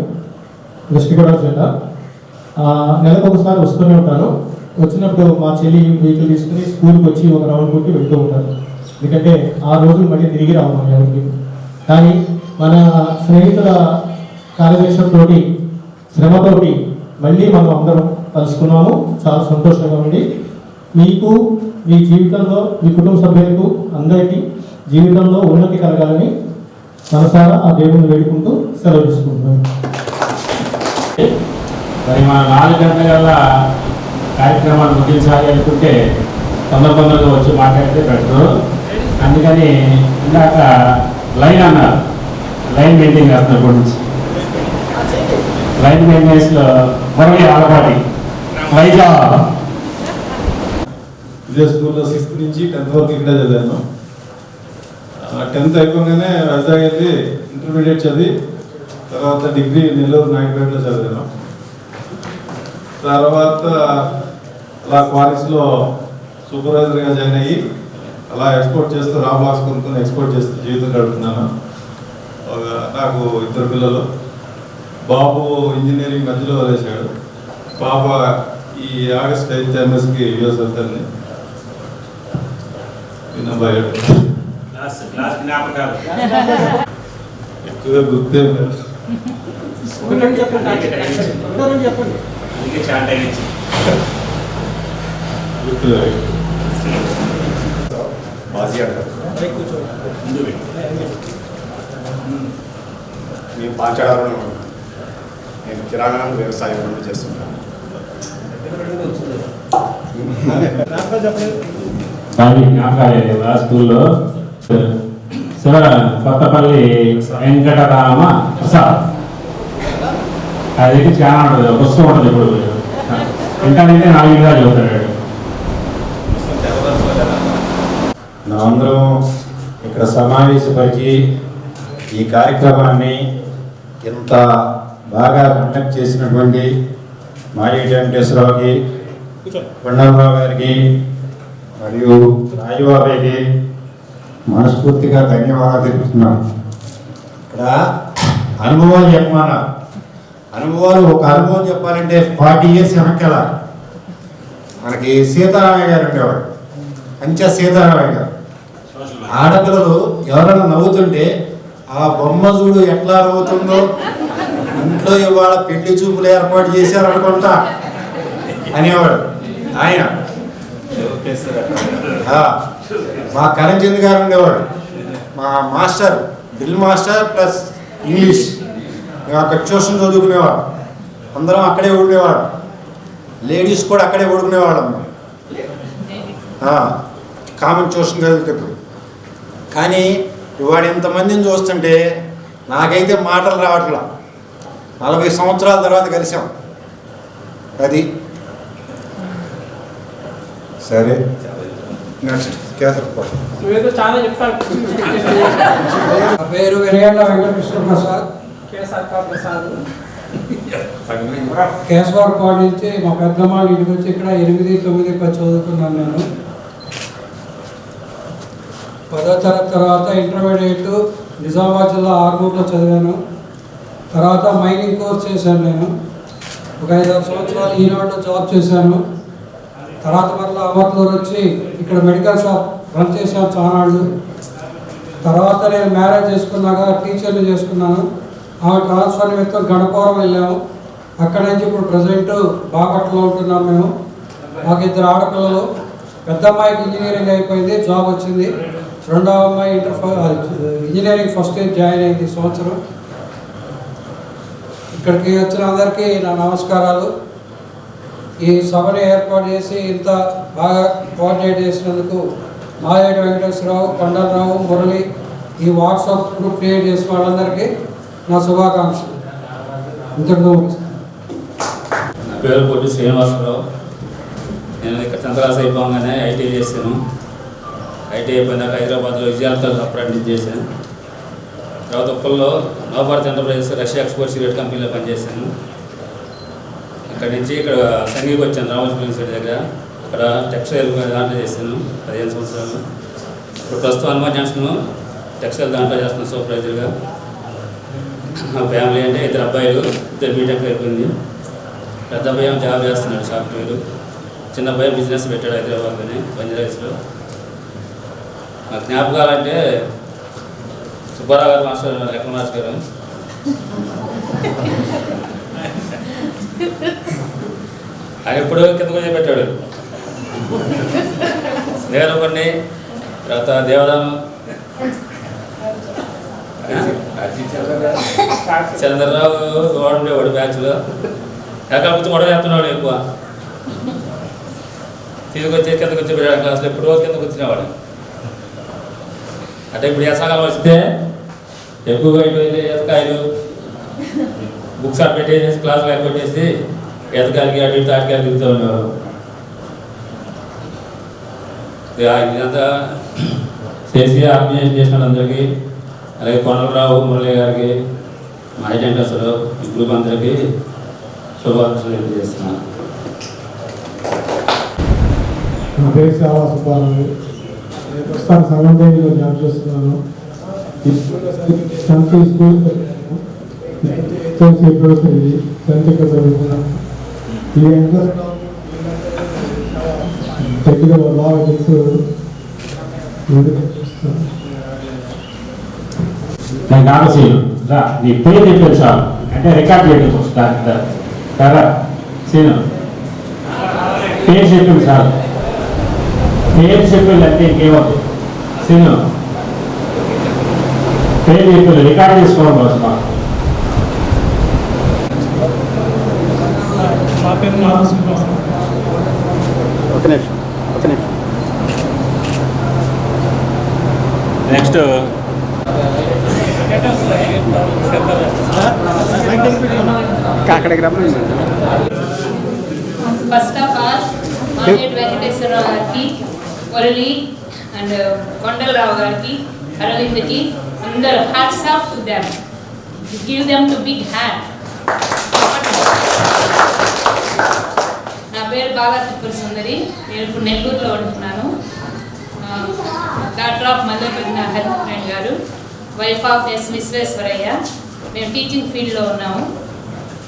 వెస్ట్ గోదావరి జిల్లా నెలకు ఒకసారి వస్తూనే ఉంటాను. వచ్చినప్పుడు మా చెల్లి వెహికల్ తీసుకుని స్కూల్కి వచ్చి ఒక రౌండ్ కొట్టి వెళ్తూ ఉంటాను. ఎందుకంటే ఆ రోజు మళ్ళీ తిరిగి రావాలి ఎవరికి. కానీ మన స్నేహితుల కార్యదర్శులతోటి శ్రమతోటి మళ్ళీ మనం అందరం కలుసుకున్నాము. చాలా సంతోషంగా ఉంది. మీకు మీ జీవితంలో మీ కుటుంబ సభ్యులకు అందరికీ జీవితంలో ఉన్నతి కలగాలని మనసారా ఆ దేవుని వేడుకుంటూ సెలవు తీసుకుంటున్నాను. మరి మన 4 గంటల కల్లా కార్యక్రమాలు ముగించాలి అనుకుంటే తొందరగా వచ్చి మాట్లాడితే పెట్టరు. అందుకని ఇందాక లైన్ అన్నారు, లైన్ మెయింటైన్ చేస్తున్నారు గురించి. లైన్ మెయింటెనెన్స్లో మురళి ఆలపాటి వైజాగ్. ఇదే స్కూల్లో 6th నుంచి 10th వరకు ఇక్కడే చదివాను. 10th అయిపోగానే వైజాగ్ వెళ్ళి ఇంటర్మీడియట్ చదివి తర్వాత డిగ్రీ నెల్లూరు నాయకుపేటలో చదివాను. తర్వాత అలా క్వారీస్లో సూపర్వైజర్గా జాయిన్ అయ్యి అలా ఎక్స్పోర్ట్ చేస్తూ రా బ్లాక్స్ కొనుక్కొని ఎక్స్పోర్ట్ చేస్తూ జీవితం గడుపుతున్నాను. నాకు 2 పిల్లలు. బాబు ఇంజనీరింగ్ మధ్యలో వదిలేశాడు. పాప ఈ ఆగస్ట్ 8th ఎంఎస్కి యూఎస్ వెళ్తాను. ఎక్కువగా గుర్తే మేము పాంచడాలను నేను కిరాణా వ్యవసాయం పనులు చేస్తుంటాను. స్కూల్లో కొత్తపల్లి వెంకటరామ ప్రసాద్ అది చాలా ఉంటుంది, పుస్తకం ఉంటుంది. ఇప్పుడు ఇంటర్నెట్ 4 విధాలు చదువుతాడు. అందరం ఇక్కడ సమావేశపరిచి ఈ కార్యక్రమాన్ని ఇంత బాగా కండక్ట్ చేసినటువంటి మాజీ వెంకటేశ్వరరావుకి, కొండలరావు గారికి మరియు రాజుబాబాయికి మనస్ఫూర్తిగా ధన్యవాదాలు తెలుపుతున్నాను. ఇక్కడ అనుభవాలు చెప్పమన్నా, ఒక అనుభవం చెప్పాలంటే 40 years వెనక్కెలా మనకి సీతారామయ్య గారు ఉండేవాడు. అంచె సీతారామయ్య గారు. ఆడపిల్లలు ఎవరైనా నవ్వుతుంటే ఆ బొమ్మ చూడు ఎట్లా నవ్వుతుందో, ఇంట్లో ఇవాళ పెళ్లి చూపులు ఏర్పాటు చేశారనుకుంటా అనేవాడు ఆయన. మా కరణ్చంద్ గారు ఉండేవాడు, మా master, drill master plus English. మేము అక్కడ ట్యూషన్ చదువుకునేవాడు, అందరం అక్కడే ఉండేవాడు. లేడీస్ కూడా అక్కడే పడుకునేవాళ్ళం. కామన్ ట్యూషన్ చదువుతాడు. కానీ ఇవాడు ఇంతమందిని చూస్తుంటే నాకైతే మాటలు రావట్లా. 40 సంవత్సరాల తర్వాత కలిసాం. అది సరే. నెక్స్ట్ నా పేరు వెరగండ్ల వెంకటకృష్ణ ప్రసాద్. కేశవరపాడు నుంచి మా పెద్దమ్మ ఇంటికి వచ్చి ఇక్కడ 8, 9, 10 చదువుకున్నాను నేను. 10వ తరగతి తర్వాత ఇంటర్మీడియట్ నిజామాబాద్ జిల్లా ఆర్మూర్లో చదివాను. తర్వాత మైనింగ్ కోర్స్ చేశాను నేను. ఒక 5-6 సంవత్సరాలు ఈనాడులో జాబ్ చేశాను. తర్వాత మళ్ళీ అమర్తూరు వచ్చి ఇక్కడ మెడికల్ షాప్ రన్ చేశాను చానాళ్ళు. తర్వాత నేను మ్యారేజ్ చేసుకున్నాక టీచర్ని చేసుకున్నాను. ఆమె ట్రాన్స్ఫర్ నిమిత్తం గణపురం వెళ్ళాము. అక్కడి నుంచి ఇప్పుడు ప్రజెంట్ బాపట్లలో ఉంటున్నాం మేము. మాకు 2 ఆడపిల్లలు. పెద్ద అమ్మాయికి ఇంజనీరింగ్ అయిపోయింది, జాబ్ వచ్చింది. రెండవ అమ్మాయి ఇంజనీరింగ్ ఫస్ట్ ఇయర్ జాయిన్ అయింది ఈ సంవత్సరం. ఇక్కడికి వచ్చిన అందరికీ నా నమస్కారాలు. ఈ సభని ఏర్పాటు చేసి ఇంత బాగా కోఆర్డినేట్ చేసినందుకు మాయేటి వెంకటేశ్వరరావు, కొండలరావు, మురళి, ఈ వాట్సాప్ గ్రూప్ క్రియేట్ చేసిన వాళ్ళందరికీ నా శుభాకాంక్షలు. ఇంతటితో నా పేరు పొట్టి శ్రీనివాసరావు. నేను ఇక్కడ 10th క్లాస్ అయిపోగానే ఐటీఐ చేశాను. ఐటీఐ అయిపోయినాక హైదరాబాద్లో విజయాలతో అప్రెంటిస్ చేశాను. తర్వాత ఉప్పల్లో Navabharat enterprises Russia export cigarette కంపెనీలో పనిచేశాను. ఇక్కడ నుంచి ఇక్కడ సంగీకి వచ్చాను, రామోజీ సైడ్ దగ్గర. అక్కడ టెక్స్టైల్ దాంట్లో చేశాను 15 సంవత్సరాలు. ఇప్పుడు ప్రస్తుతం హనుమాన్ జంక్షన్ టెక్స్టైల్ దాంట్లో చేస్తున్నాను సూపర్వైజర్గా. మా ఫ్యామిలీ అంటే 2 అబ్బాయిలు, 2 బీటెక్ అయిపోయింది. పెద్ద అబ్బాయి జాబ్ చేస్తున్నాడు సాఫ్ట్వేర్. చిన్న అబ్బాయి బిజినెస్ పెట్టాడు హైదరాబాద్లోనే బంజారాహిల్స్లో. నా జ్ఞాపకాలంటే సుబ్బారావు గారు మాస్టర్, లెక్కల మాస్టర్ గారు. ఆయన ఎప్పుడు కింద కొంచెం పెట్టాడు. నేను కొన్ని తర్వాత దేవదానం, చంద్రరావు వాడు ఉండేవాడు బ్యాచ్లో. ఎక్కడ కూర్చొని గొడవ చేస్తున్నాడు ఎక్కువ. తీసుకొచ్చి కిందకు వచ్చి పెట్టాడు క్లాసులో. ఎప్పుడు రోజు కిందకు వచ్చినవాడు. అంటే ఇప్పుడు వేసవకాలం వస్తే ఎక్కువగా ఇటు వెళ్ళి ఈతకాయలు బుక్స్ అటు పెట్టేసి క్లాసులు పెట్టేసి ఈతకాయలకి అటు ఇటు తాటికాయలు తిరుగుతూ ఉండేవారు. ఇదంతా చేసి ఆర్గనైజ్ చేసిన అందరికీ, అలాగే కొండలరావు, మురళి గారికి, మా ఐడెంటిటీస్లో ఈ గ్రూప్ అందరికీ శుభాకాంక్షలు తెలియజేస్తున్నాను. నా పేరు సేవా సుబ్బారావు. నేను ప్రస్తుతం సర్వందేవిలో జాబ్ చేస్తున్నాను. టెన్త్ స్కూల్ టెన్త్ ఇక్కడ చదువుకున్నాను. ఈ దగ్గర బాగా తెలుసు. నాకు కావాల్సిన రా నీ పేరు చెప్పాను చాలు అంటే రికార్డ్ చేయడం వస్తుంది కదా సీను పేరు చెప్పింది చాలు పేరు చెప్పింది అంటే ఇంకేమవుతుంది సీను పేరు చెప్పింది రికార్డ్ చేసుకోవడం కోసం next first of all Maneti Venkateswararao గారికి, మురళి అండ్ కొండలరావు గారికి, అరవింద్కి అందరూ hats off to them. Give them to big hand. నా పేరు బాగా తిప్పల సుందరి. నేను ఇప్పుడు నెల్లూరులో ఉంటున్నాను. డాక్టర్ ఆఫ్ మల్లెపల్లి హరినారాయణ గారు, వైఫ్ ఆఫ్ ఎస్ విశ్వేశ్వరయ్య. మేము టీచింగ్ ఫీల్డ్లో ఉన్నాము.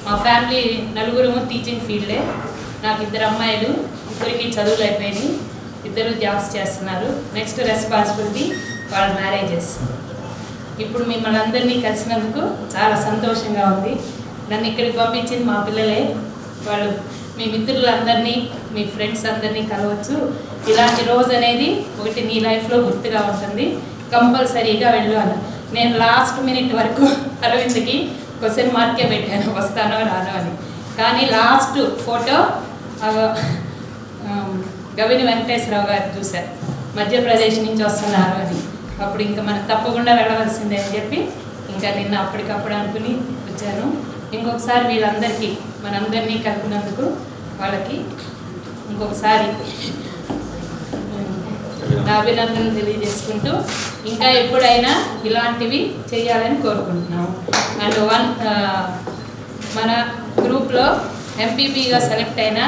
మా ఫ్యామిలీ నలుగురు టీచింగ్ ఫీల్డే. నాకు 2 అమ్మాయిలు, ఇద్దరికి చదువులు అయిపోయినాయి, 2 జాబ్స్ చేస్తున్నారు. నెక్స్ట్ రెస్పాన్సిబిలిటీ వాళ్ళ మ్యారేజెస్. ఇప్పుడు మిమ్మల్ని అందరినీ కలిసినందుకు చాలా సంతోషంగా ఉంది. నన్ను ఇక్కడికి పంపించింది మా పిల్లలే. వాళ్ళు మీ మిత్రులందరినీ, మీ ఫ్రెండ్స్ అందరినీ కలవచ్చు. ఇలాంటి రోజు అనేది ఒకటి నీ లైఫ్లో గుర్తుగా ఉంటుంది. కంపల్సరీగా వెళ్ళు అని నేను లాస్ట్ మినిట్ వరకు అరవింద్కి క్వశ్చన్ మార్కే పెట్టాను, వస్తానో రానో అని. కానీ లాస్ట్ ఫోటో గవిని వెంకటేశ్వరరావు గారు చూశారు, మధ్యప్రదేశ్ నుంచి వస్తున్నారు అని. అప్పుడు ఇంకా మనం తప్పకుండా వెళ్ళవలసిందే అని చెప్పి ఇంకా నిన్న అప్పటికప్పుడు అనుకుని వచ్చాను. ఇంకొకసారి వీళ్ళందరికీ మనందరినీ కలిపినందుకు వాళ్ళకి ఇంకొకసారి నా అభినందనలు తెలియజేసుకుంటూ ఇంకా ఎప్పుడైనా ఇలాంటివి చేయాలని కోరుకుంటున్నాము. అండ్ మన గ్రూప్లో ఎంపీపీగా సెలెక్ట్ అయిన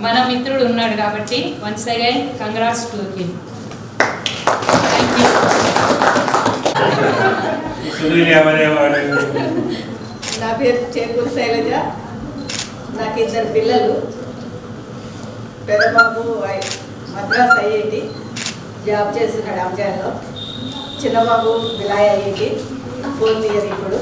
మన మిత్రుడు ఉన్నాడు కాబట్టి once again congrats to him. Thank you. నా పేరు చేకూరు శైలజ. నాకు 2 పిల్లలు. పెద్దబాబు మద్రాస్ ఐఐటి జాబ్ చేస్తున్నాడు అమ్జాన్లో. చిన్నబాబు విలాయ్ ఐఐటి 4th ఇయర్ ఇప్పుడు.